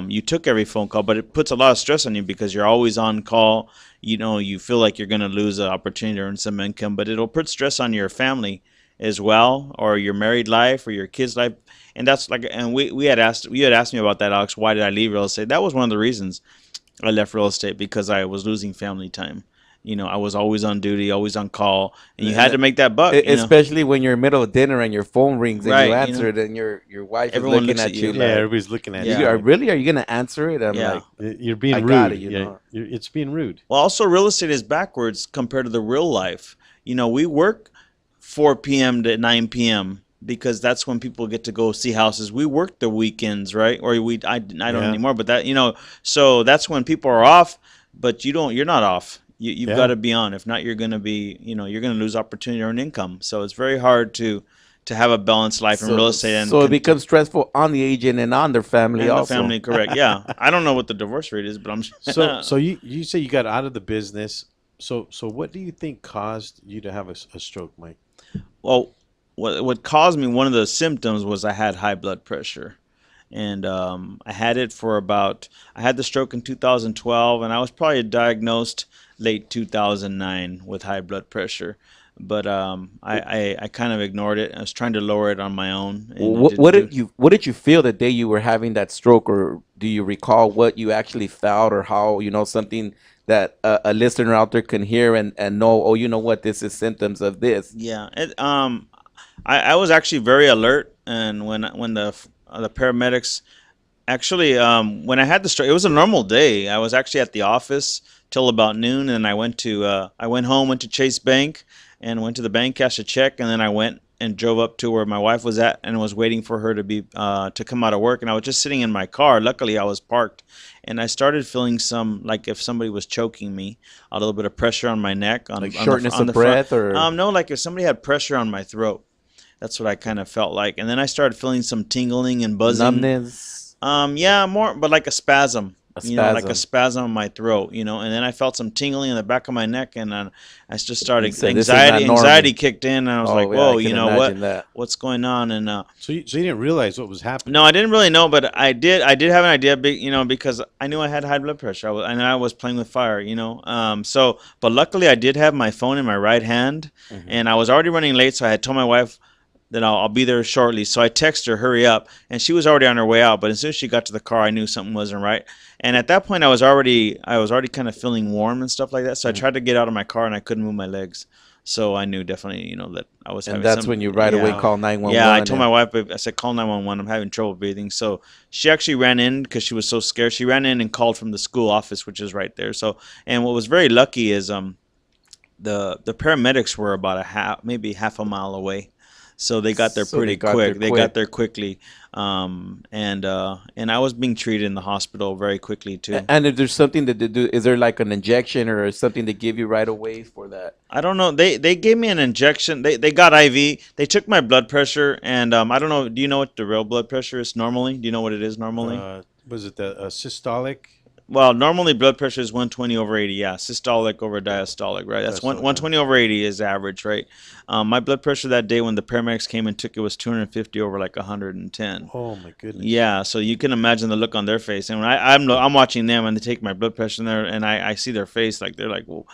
you took every phone call, but it puts a lot of stress on you because you're always on call. You feel like you're going to lose an opportunity to earn some income, but it'll put stress on your family as well, or your married life or your kids' life. And that's like, and you had asked me about that, Alex. Why did I leave real estate? That was one of the reasons I left real estate, because I was losing family time. I was always on duty, always on call, and you had to make that buck. especially when you're in the middle of dinner and your phone rings and Right, you answer it, and your wife Everyone is looking looks at at you. you. Yeah, like, everybody's looking at "You you. are really? Are you gonna answer it?" I'm Yeah. like, You're being I rude. got it, It's being rude. Well, also real estate is backwards compared to the real life. We work 4 p.m. to 9 p.m. because that's when people get to go see houses. We work the weekends, right? Or I don't Yeah. anymore, but so that's when people are off, but you're not off. You've Yeah. got to be on. If not, you're going to be, you're going to lose opportunity to earn income. So it's very hard to have a balanced life in real estate. And so it becomes stressful on the agent and on their family and the also. family, correct? Yeah, I don't know what the divorce rate is, but I'm So you say you got out of the business. So what do you think caused you to have a stroke, Mike? Well, what caused me, one of the symptoms was I had high blood pressure, and I had it for I had the stroke in 2012, and I was probably diagnosed late 2009 with high blood pressure. But I kind of ignored it. I was trying to lower it on my own. And it What didn't what did you feel the day you were having that stroke, or do you recall what you actually felt, or how something that a listener out there can hear and know? Oh, you know what? This is symptoms of this. Yeah, I was actually very alert, and when the paramedics actually when I had the stroke, it was a normal day. I was actually at the office till about noon, and I went home, went to Chase Bank, and went to the bank, cashed a check, and then I went and drove up to where my wife was at, and was waiting for her to come out of work. And I was just sitting in my car. Luckily, I was parked, and I started feeling some, like if somebody was choking me, a little bit of pressure on my neck, on Like on shortness on of front. breath, or No, like if somebody had pressure on my throat. That's what I kind of felt like. And then I started feeling some tingling and buzzing. numbness. Yeah, more, but like a spasm. A Like spasm. a spasm in my throat, and then I felt some tingling in the back of my neck, and I just started You said, "This is not normal." anxiety kicked in, and I was Oh, like, yeah, I whoa, can what imagine that. what's going on? And So you didn't realize what was happening. no, I didn't really know, but I did have an idea, because I knew I had high blood pressure. I was playing with fire, but luckily I did have my phone in my right hand, and I was already running late, so I had told my wife that I'll be there shortly. So I texted her, hurry up, and she was already on her way out. But as soon as she got to the car, I knew something wasn't right. And at that point, I was already kind of feeling warm and stuff like that. So I tried to get out of my car, and I couldn't move my legs. So I knew definitely, that I was having. And that's when you right away call 911. Yeah, I told my wife. I said, call 911. I'm having trouble breathing. So she actually ran in because she was so scared. She ran in and called from the school office, which is right there. So, and what was very lucky is the paramedics were about maybe half a mile away. So they got there So pretty they got quick. there They quick. got there quickly, and I was being treated in the hospital very quickly too. And if there's something that they do, is there like an injection or something they give you right away for that? I don't know. They gave me an injection. They got IV. They took my blood pressure, and I don't know. Do you know what the real blood pressure is normally? Do you know what it is normally? Was it the systolic? Well, normally blood pressure is 120 over 80. Yeah, systolic over diastolic, right? That's 120 over 80 is average, right? My blood pressure that day when the paramedics came and took it was 250 over like 110. Oh my goodness. Yeah, so you can imagine the look on their face. And when I'm watching them and they take my blood pressure there, and I see their face, like they're like, well,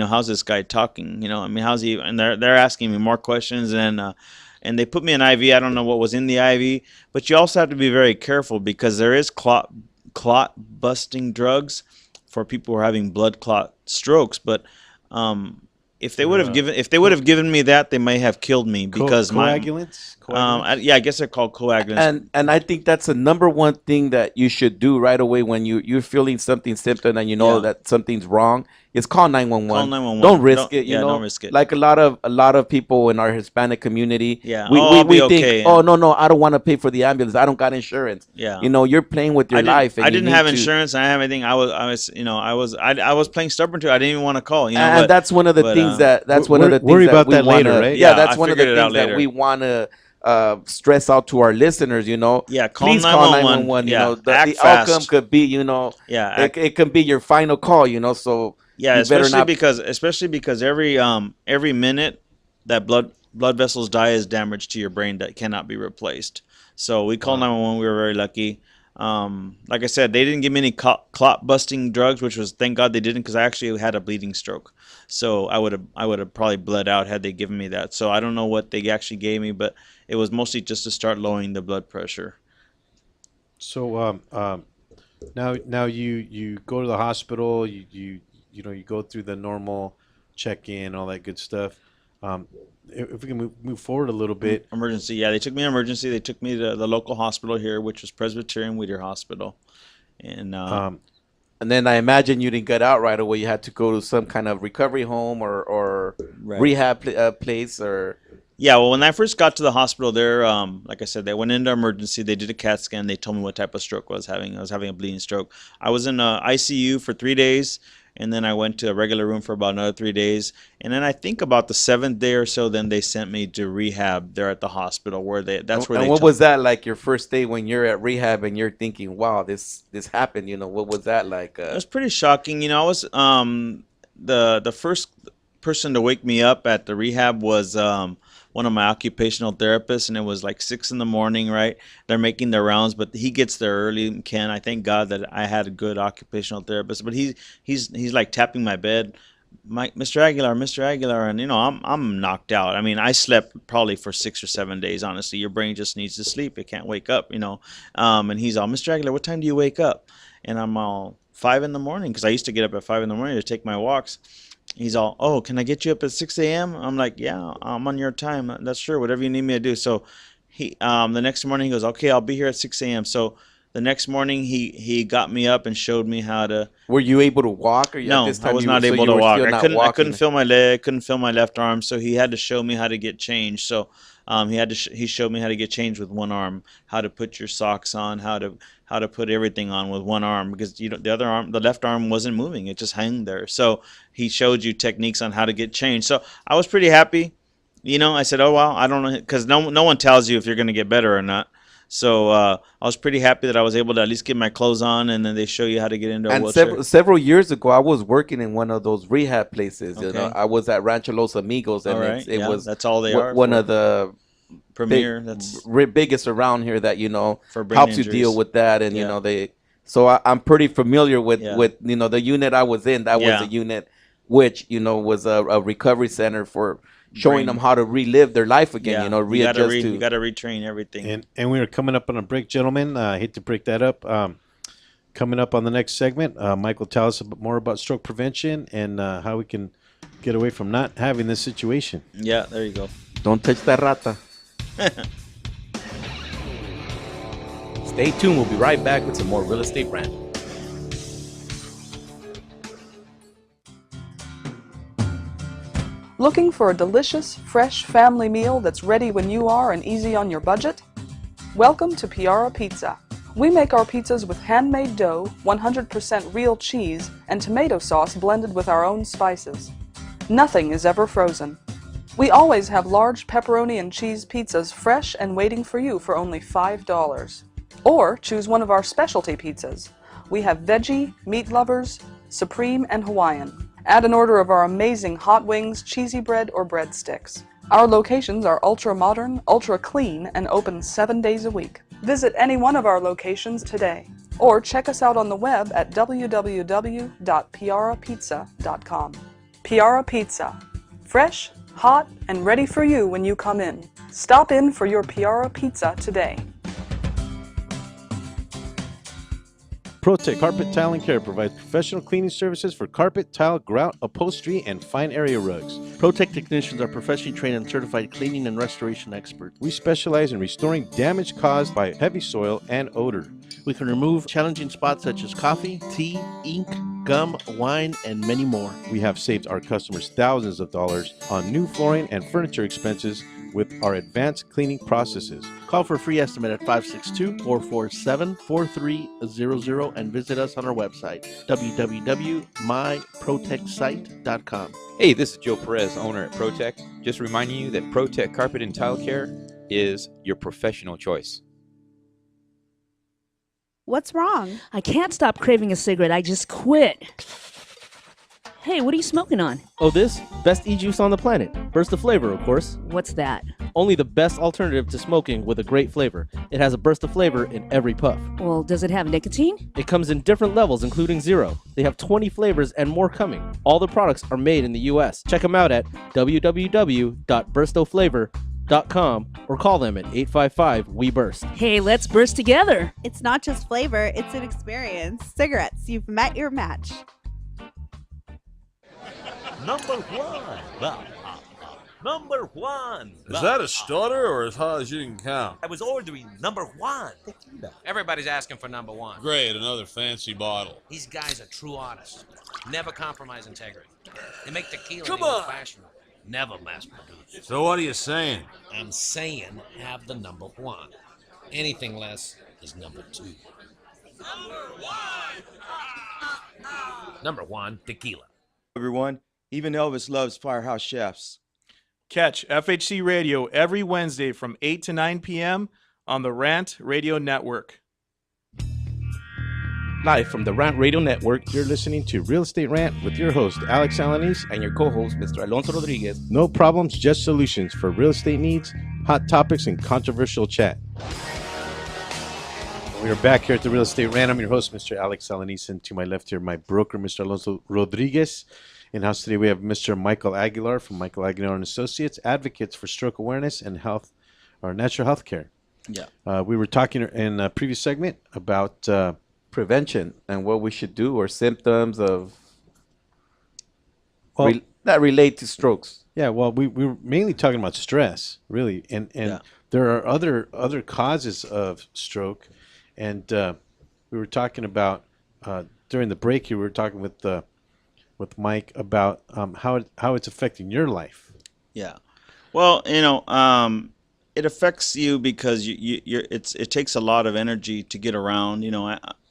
how's this guy talking? I mean, how's he? And they're asking me more questions, and they put me in IV. I don't know what was in the IV, but you also have to be very careful because there is clot busting drugs for people who are having blood clot strokes. But if they would have given me that, they may have killed me because coagulants. I guess they're called coagulants. And I think that's the number one thing that you should do right away when you're feeling symptom and you know that something's wrong. Is call 911. Call 911. Don't risk it. Don't risk it. Like a lot of people in our Hispanic community. Yeah. We think, okay. oh no, I don't want to pay for the ambulance. I don't got insurance. Yeah. You're playing with your life. And I didn't have insurance. I didn't have anything. I was playing stubborn too. I didn't even want to call. And that's one of the things worry about that later, right? Yeah, that's one of the things that we want to stress out to our listeners. Yeah, please call 911. The outcome could be, it can be your final call. So. Yeah, especially because every minute that blood vessels die is damage to your brain that cannot be replaced. So we called 911. We were very lucky. Like I said, they didn't give me any clot busting drugs, which was, thank God they didn't, because I actually had a bleeding stroke. So I would have probably bled out had they given me that. So I don't know what they actually gave me, but it was mostly just to start lowering the blood pressure. So now you go to the hospital. You go through the normal check-in, all that good stuff. If we can move forward a little bit. Emergency, yeah. They took me to emergency. They took me to the local hospital here, which was Presbyterian Whittier Hospital. And then I imagine you didn't get out right away. You had to go to some kind of recovery home or rehab place or... Yeah, well, when I first got to the hospital there, like I said, they went into emergency. They did a CAT scan. They told me what type of stroke I was having. I was having a bleeding stroke. I was in ICU for 3 days. And then I went to a regular room for about another 3 days. And then I think about the 7th day or so, then they sent me to rehab there at the hospital where what was that like your first day when you're at rehab and you're thinking, wow, this happened, what was that like? It was pretty shocking. I was the first person to wake me up at the rehab was one of my occupational therapists, and it was like 6 in the morning, right? They're making their rounds, but he gets there early. Ken, I thank God that I had a good occupational therapist, but he's like tapping my bed, Mr. Aguilar, and I'm knocked out. I mean, I slept probably for 6 or 7 days. Honestly, your brain just needs to sleep; it can't wake up, And he's all, Mr. Aguilar, what time do you wake up? And I'm all 5 in the morning because I used to get up at 5 in the morning to take my walks. He's all, oh, can I get you up at 6 a.m.? I'm like, yeah, I'm on your time. That's sure, whatever you need me to do. So the next morning he goes, okay, I'll be here at 6 a.m. So the next morning he got me up and showed me how to. Were you able to walk? Or no, I was not able to walk. I couldn't feel my leg, couldn't feel my left arm. So he had to show me how to get changed. So he showed me how to get changed with one arm, how to put your socks on, how to put everything on with one arm, because the left arm wasn't moving, it just hung there. So he showed you techniques on how to get changed. So I was pretty happy. I said, oh well, I don't know, because no one tells you if you're going to get better or not. So I was pretty happy that I was able to at least get my clothes on, and then they show you how to get into a wheelchair. Several years ago, I was working in one of those rehab places. Okay. I was at Rancho Los Amigos, and it was that's all they are. One of the premier biggest around here that for brain helps injuries. You deal with that, and So I'm pretty familiar with the unit I was in. That was a unit which was a recovery center for showing them how to relive their life again. Readjust you got to retrain everything. And we are coming up on a break, gentlemen. I hate to break that up. Coming up on the next segment, Mike will tell us a bit more about stroke prevention and how we can get away from not having this situation. Yeah, there you go. Don't touch that rata. Stay tuned. We'll be right back with some more Real Estate Rant. Looking for a delicious, fresh family meal that's ready when you are and easy on your budget? Welcome to Piara Pizza. We make our pizzas with handmade dough, 100% real cheese, and tomato sauce blended with our own spices. Nothing is ever frozen. We always have large pepperoni and cheese pizzas fresh and waiting for you for only $5. Or choose one of our specialty pizzas. We have veggie, meat lovers, supreme, and Hawaiian. Add an order of our amazing hot wings, cheesy bread, or breadsticks. Our locations are ultra modern, ultra clean, and open 7 days a week. Visit any one of our locations today, or check us out on the web at www.piarapizza.com. Piara Pizza. Fresh, hot, and ready for you when you come in. Stop in for your Piara Pizza today. ProTech Carpet Tile and Care provides professional cleaning services for carpet, tile, grout, upholstery, and fine area rugs. ProTech technicians are professionally trained and certified cleaning and restoration experts. We specialize in restoring damage caused by heavy soil and odor. We can remove challenging spots such as coffee, tea, ink, gum, wine, and many more. We have saved our customers thousands of dollars on new flooring and furniture expenses with our advanced cleaning processes. Call for a free estimate at 562-447-4300 and visit us on our website, www.myprotectsite.com. Hey, this is Joe Perez, owner at ProTech. Just reminding you that ProTech Carpet and Tile Care is your professional choice. What's wrong? I can't stop craving a cigarette. I just quit. Hey, what are you smoking on? Oh, this? Best e-juice on the planet. Burst of flavor, of course. What's that? Only the best alternative to smoking with a great flavor. It has a burst of flavor in every puff. Well, does it have nicotine? It comes in different levels, including 0. They have 20 flavors and more coming. All the products are made in the U.S. Check them out at www.burstoflavor.com or call them at 855-WE-BURST. Hey, let's burst together. It's not just flavor, it's an experience. Cigarettes, you've met your match. Number one. Number one. Is that a stutter or as high as you can count? I was ordering number one. Everybody's asking for number one. Great, another fancy bottle. These guys are true artists. Never compromise integrity. They make tequila Come the on. old-fashioned way. Never mass produced. So what are you saying? I'm saying have the number one. Anything less is number two. Number one, tequila. Everyone, even Elvis loves Firehouse Chefs. Catch FHC Radio every Wednesday from 8 to 9 p.m. on the Rant Radio Network. Live from the Rant Radio Network, you're listening to Real Estate Rant with your host, Alex Alanis, and your co-host, Mr. Alonso Rodriguez. No problems, just solutions for real estate needs, hot topics, and controversial chat. We are back here at the Real Estate Rant. I'm your host, Mr. Alex Alanis, and to my left here, my broker, Mr. Alonso Rodriguez. In-house today, we have Mr. Michael Aguilar from Michael Aguilar & Associates, advocates for stroke awareness and health, or natural health care. Yeah. We were talking in a previous segment about prevention and what we should do, or symptoms of Well, that relate to strokes. Yeah, well, we were mainly talking about stress, really, and Yeah. there are other causes of stroke, and we were talking about during the break here. We were talking with Mike about how it's affecting your life. Yeah. Well, it affects you because it takes a lot of energy to get around.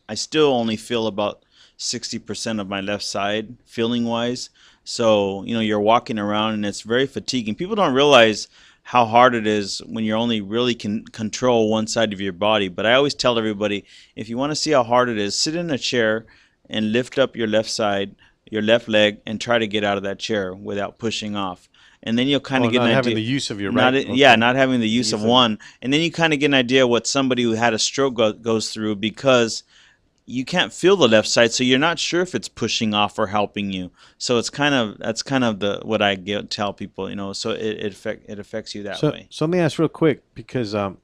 I still only feel about 60% of my left side feeling wise. So, you're walking around and it's very fatiguing. People don't realize how hard it is when you're only really can control one side of your body. But I always tell everybody, if you want to see how hard it is, sit in a chair and lift up your left side, your left leg, and try to get out of that chair without pushing off. And then you'll kind of get an idea. Not having the use of your not, right. Yeah, not having the use of one. And then you kind of get an idea what somebody who had a stroke goes through, because you can't feel the left side, so you're not sure if it's pushing off or helping you. So that's kind of what I tell people, So it affects you that way. So let me ask real quick, because I've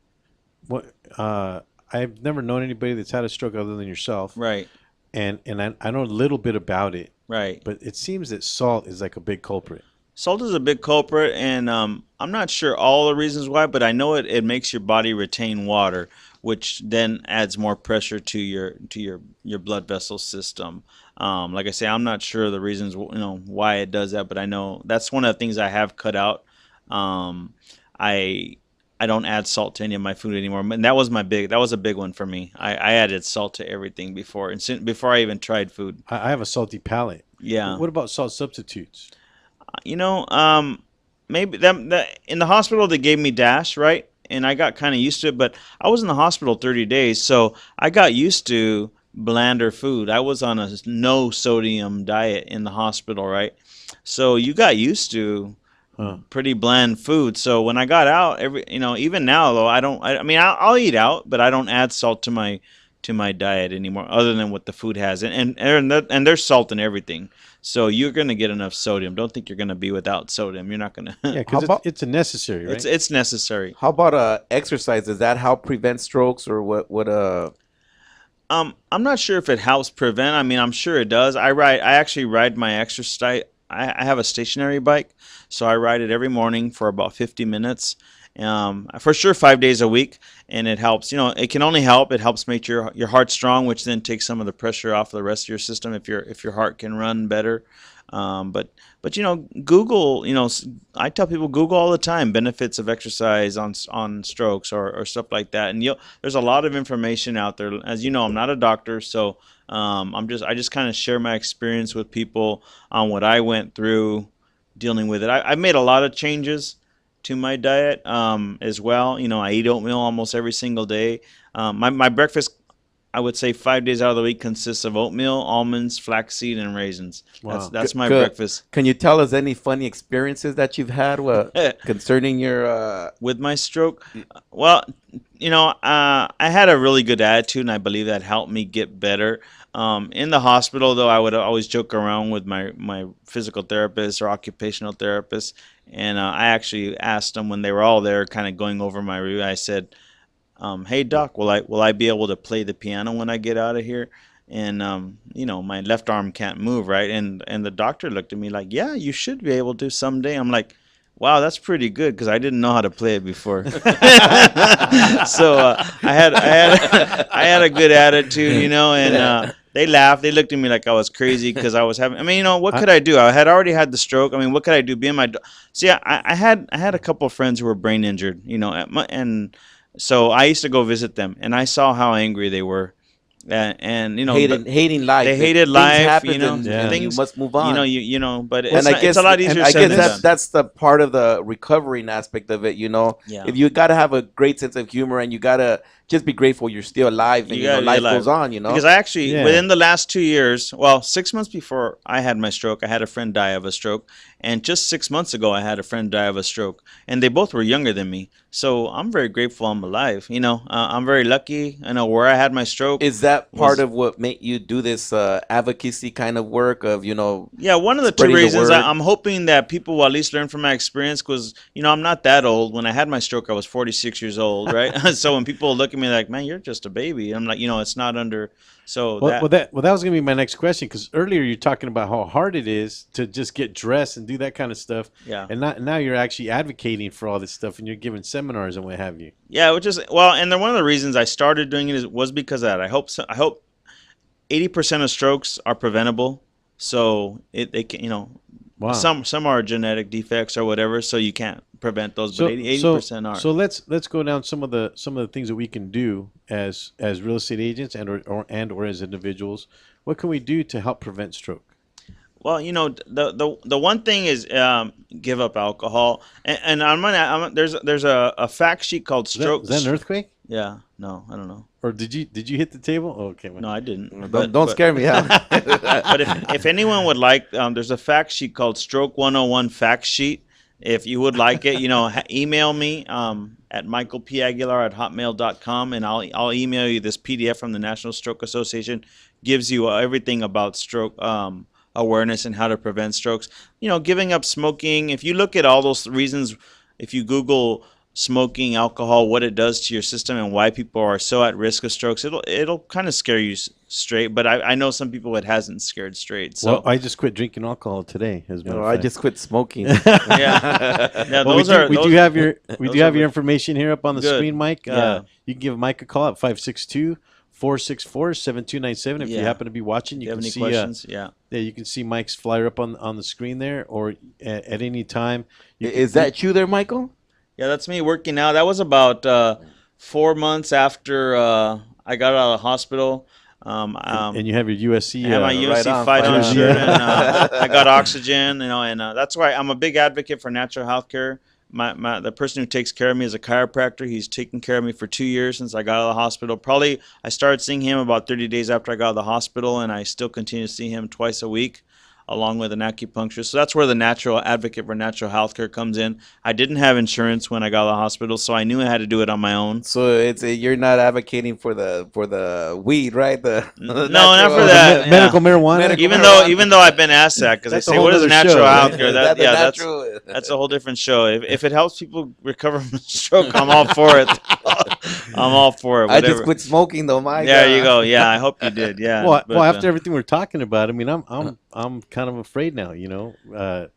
never known anybody that's had a stroke other than yourself. Right. And I know a little bit about it. Right. But it seems that salt is like a big culprit. Salt is a big culprit, and I'm not sure all the reasons why, but I know it makes your body retain water, which then adds more pressure to your blood vessel system. Like I say, I'm not sure the reasons why it does that, but I know that's one of the things I have cut out. I don't add salt to any of my food anymore, and that was a big one for me. I added salt to everything before I even tried food. I have a salty palate. Yeah. What about salt substitutes? Maybe that in the hospital they gave me Dash, right? And I got kind of used to it, but I was in the hospital 30 days, so I got used to blander food. I was on a no sodium diet in the hospital, right? So you got used to pretty bland food. So when I got out, even now though, I mean, I'll eat out, but I don't add salt to my diet anymore, other than what the food has, and there's salt in everything. So you're gonna get enough sodium. Don't think you're gonna be without sodium. You're not gonna. Yeah, because it's a necessary, right? It's necessary. How about exercise? Does that help prevent strokes, or what? I'm not sure if it helps prevent. I mean, I'm sure it does. I actually ride my exercise. I have a stationary bike, so I ride it every morning for about 50 minutes. For sure 5 days a week, and it helps. It can only help. It helps make your heart strong, which then takes some of the pressure off the rest of your system if your heart can run better. But Google. I tell people Google all the time benefits of exercise on strokes or stuff like that, and there's a lot of information out there. As you know, I'm not a doctor, so I just kind of share my experience with people on what I went through dealing with it. I've made a lot of changes to my diet as well. I eat oatmeal almost every single day. My breakfast, I would say 5 days out of the week, consists of oatmeal, almonds, flaxseed, and raisins. Wow. That's my breakfast. Can you tell us any funny experiences that you've had concerning your with my stroke? Well, I had a really good attitude, and I believe that helped me get better. In the hospital, though, I would always joke around with my physical therapist or occupational therapist, and I actually asked them when they were all there, kind of going over my review. I said, "Hey, doc, will I be able to play the piano when I get out of here?" And my left arm can't move, right? And the doctor looked at me like, "Yeah, you should be able to someday." I'm like, wow, that's pretty good, because I didn't know how to play it before. So I had a good attitude, and they laughed. They looked at me like I was crazy because I was having. I mean, what could I do? I had already had the stroke. I mean, what could I do? See, I had a couple of friends who were brain injured, and so I used to go visit them, and I saw how angry they were. And hating life. They hated life. And things you must move on. But it's a lot easier. I guess that's the part of the recovering aspect of it. Yeah. If you gotta have a great sense of humor, and you gotta just be grateful you're still alive, and life goes on. Because I actually within the last 2 years, 6 months before I had my stroke, I had a friend die of a stroke, and just 6 months ago I had a friend die of a stroke, and they both were younger than me. So I'm very grateful I'm alive. I'm very lucky. I know where I had my stroke. Is that part of what made you do this advocacy kind of work of Yeah, one of the two reasons I'm hoping that people will at least learn from my experience, because I'm not that old. When I had my stroke, I was 46 years old, right? So when people look at me like, "Man, you're just a baby," I'm like, it's not under. So that was gonna be my next question, because earlier you're talking about how hard it is to just get dressed and do that kind of stuff. Yeah. And now you're actually advocating for all this stuff, and you're giving seminars and what have you. Yeah, which is and then one of the reasons I started doing it was because of that. I hope 80% of strokes are preventable. So they can, Wow. some are genetic defects or whatever, so you can't prevent those, but 80% are. So let's go down some of the things that we can do as real estate agents or as individuals. What can we do to help prevent stroke? Well, the one thing is give up alcohol, and there's a fact sheet called stroke. Is that an earthquake? Yeah, no, I don't know. Or did you hit the table? Oh, okay. No, I didn't. Don't scare me. But if anyone would like, there's a fact sheet called Stroke 101 Fact Sheet. If you would like it, email me at michaelpaguilar@hotmail.com, and I'll email you this PDF from the National Stroke Association. Gives you everything about stroke awareness and how to prevent strokes. Giving up smoking. If you look at all those reasons, if you Google smoking, alcohol, what it does to your system and why people are so at risk of strokes, it'll kind of scare you straight. But I know some people it hasn't scared straight. So well, I just quit drinking alcohol today. I just quit smoking. Yeah, we do have your information here up on the screen, Mike. Yeah. You can give Mike a call at 562-464-7297 if you happen to be watching. You have can any see questions? Yeah, you can see Mike's flyer up on the screen there, or at any time. Is that you there, Michael? Yeah, that's me working out. That was about 4 months after I got out of the hospital. And you have your USC. I have my USC fight on shirt, and I got oxygen. And that's why I'm a big advocate for natural health care. the person who takes care of me is a chiropractor. He's taken care of me for 2 years since I got out of the hospital. Probably I started seeing him about 30 days after I got out of the hospital, and I still continue to see him twice a week, along with an acupuncturist. So that's where the natural advocate for natural healthcare comes in. I didn't have insurance when I got out of the hospital, so I knew I had to do it on my own. So you're not advocating for the weed, right? No, not for that. Medical marijuana. Even though I've been asked that, because they That's a say, whole "What is other natural show, right? healthcare?" That's a whole different show. If it helps people recover from stroke, I'm all for it. I'm all for it. I just quit smoking though, my There God. you go. Yeah, I hope you did. Yeah. Well, after everything we're talking about, I mean, I'm kind of afraid now. Everything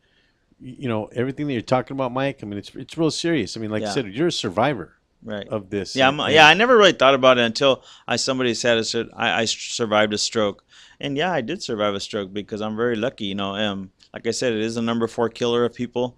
that you're talking about, Mike. I mean, it's real serious. I mean, like Yeah. I said, you're a survivor, right, of this. Yeah, I never really thought about it until somebody said I survived a stroke, and yeah, I did survive a stroke because I'm very lucky. Like I said, it is the number 4 killer of people.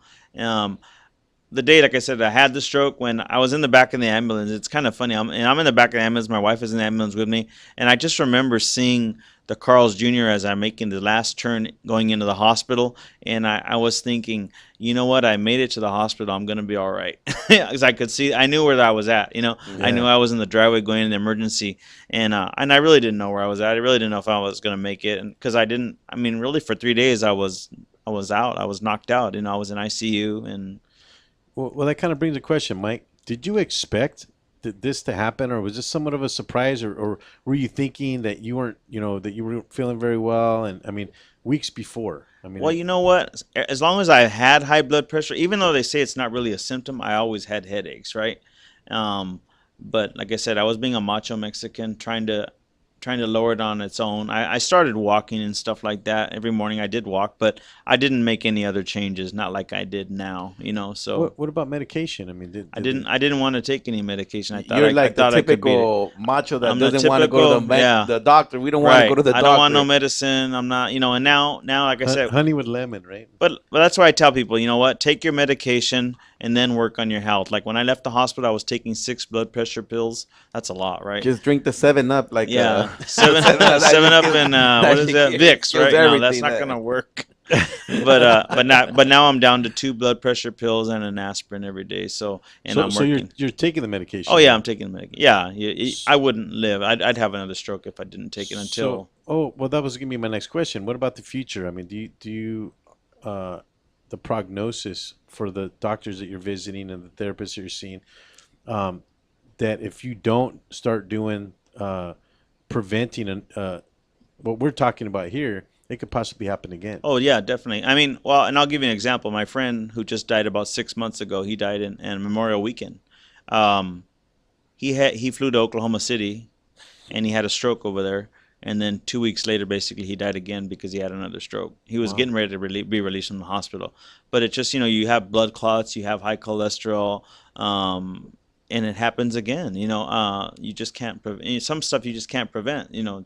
The day, like I said, I had the stroke when I was in the back of the ambulance. It's kind of funny. I'm in the back of the ambulance. My wife is in the ambulance with me, and I just remember seeing the Carl's Jr. as I'm making the last turn going into the hospital, and I was thinking, you know what? I made it to the hospital. I'm gonna be all right, because I knew where I was at. I knew I was in the driveway going in the emergency, and I really didn't know where I was at. I really didn't know if I was gonna make it, and because I didn't. I mean, really, for 3 days I was out. I was knocked out. I was in ICU and. Well, that kind of brings a question, Mike. Did you expect this to happen, or was this somewhat of a surprise, or were you thinking that you weren't, that you weren't feeling very well? And I mean, weeks before. I mean, well, you know what? As long as I had high blood pressure, even though they say it's not really a symptom, I always had headaches, right? But like I said, I was being a macho Mexican, trying to lower it on its own. I started walking and stuff like that. Every morning I did walk, but I didn't make any other changes, not like I did now, so. What about medication? I mean, I didn't want to take any medication. You're like the typical macho that doesn't want to go to the doctor. We don't want to go to the doctor. I don't want no medicine. I'm not, and now, like I said. Honey with lemon, right? But that's why I tell people, you know what? Take your medication and then work on your health. Like when I left the hospital, I was taking 6 blood pressure pills. That's a lot, right? Just drink the 7-Up, like yeah, 7-Up and what is that? Vicks, right? No, that's not gonna work. but now I'm down to 2 blood pressure pills and an aspirin every day. So I'm working. So you're taking the medication? Oh yeah, I'm taking the medication. Yeah, I wouldn't live. I'd have another stroke if I didn't take it until. Well, that was gonna be my next question. What about the future? I mean, do you the prognosis for the doctors that you're visiting and the therapists that you're seeing, that if you don't start doing preventing what we're talking about here, it could possibly happen again? Oh yeah, definitely. I mean, well, and I'll give you an example. My friend who just died about 6 months ago, he died in Memorial Weekend. He flew to Oklahoma City, and he had a stroke over there. And then 2 weeks later, basically, he died again because he had another stroke. He was getting ready to be released from the hospital. But it's just, you have blood clots, you have high cholesterol, and it happens again. You just can't prevent. Some stuff you just can't prevent. When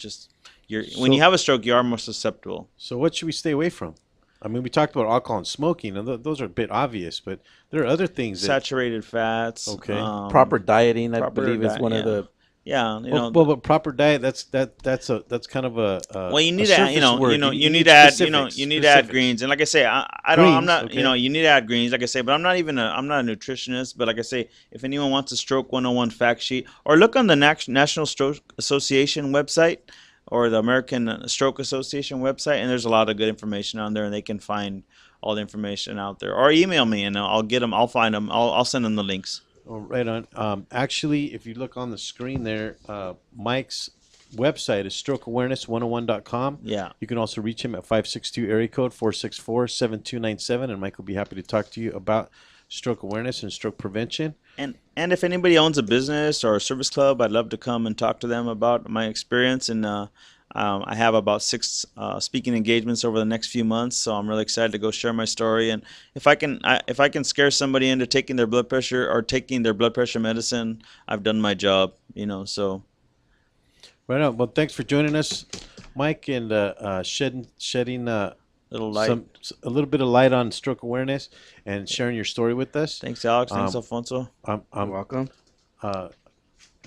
you have a stroke, you are more susceptible. So what should we stay away from? I mean, we talked about alcohol and smoking, and those are a bit obvious, but there are other things. Saturated fats. Okay. Proper dieting, I believe, is one of the. Yeah, but proper diet, that's kind of a well, you need to add, you need to add greens, and like I say, I'm not, okay. You need to add greens, like I say, but I'm not a nutritionist, but like I say, if anyone wants a Stroke 101 fact sheet, or look on the National Stroke Association website or the American Stroke Association website, and there's a lot of good information on there, and they can find all the information out there, or email me and I'll get them, I'll find them, I'll send them the links. Oh, right on. Actually, if you look on the screen there, Mike's website is strokeawareness101.com. Yeah. You can also reach him at 562 area code 464-7297, and Mike will be happy to talk to you about stroke awareness and stroke prevention. And if anybody owns a business or a service club, I'd love to come and talk to them about my experience. And I have about 6 speaking engagements over the next few months, so I'm really excited to go share my story. And if I can scare somebody into taking their blood pressure or taking their blood pressure medicine, I've done my job. So. Right on. Well, thanks for joining us, Mike, and shedding little light, a little bit of light on stroke awareness and sharing your story with us. Thanks, Alex. Thanks, Alfonso. I'm welcome.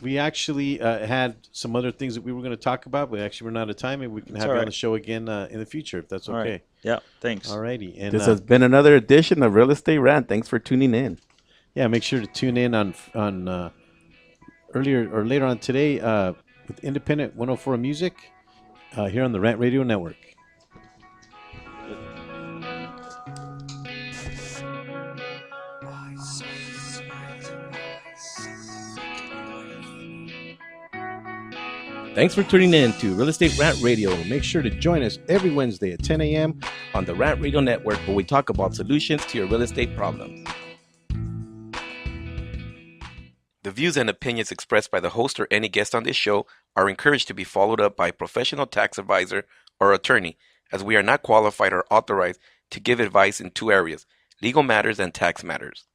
We actually had some other things that we were going to talk about, but actually we're out of time, and we can have you on the show again in the future if that's okay. Right. Yeah, thanks. All righty. And this has been another edition of Real Estate Rant. Thanks for tuning in. Yeah, make sure to tune in on earlier or later on today with Independent 104 Music here on the Rant Radio Network. Thanks for tuning in to Real Estate Rant Radio. Make sure to join us every Wednesday at 10 a.m. on the Rant Radio Network, where we talk about solutions to your real estate problems. The views and opinions expressed by the host or any guest on this show are encouraged to be followed up by a professional tax advisor or attorney, as we are not qualified or authorized to give advice in two areas: legal matters and tax matters.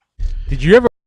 Did you ever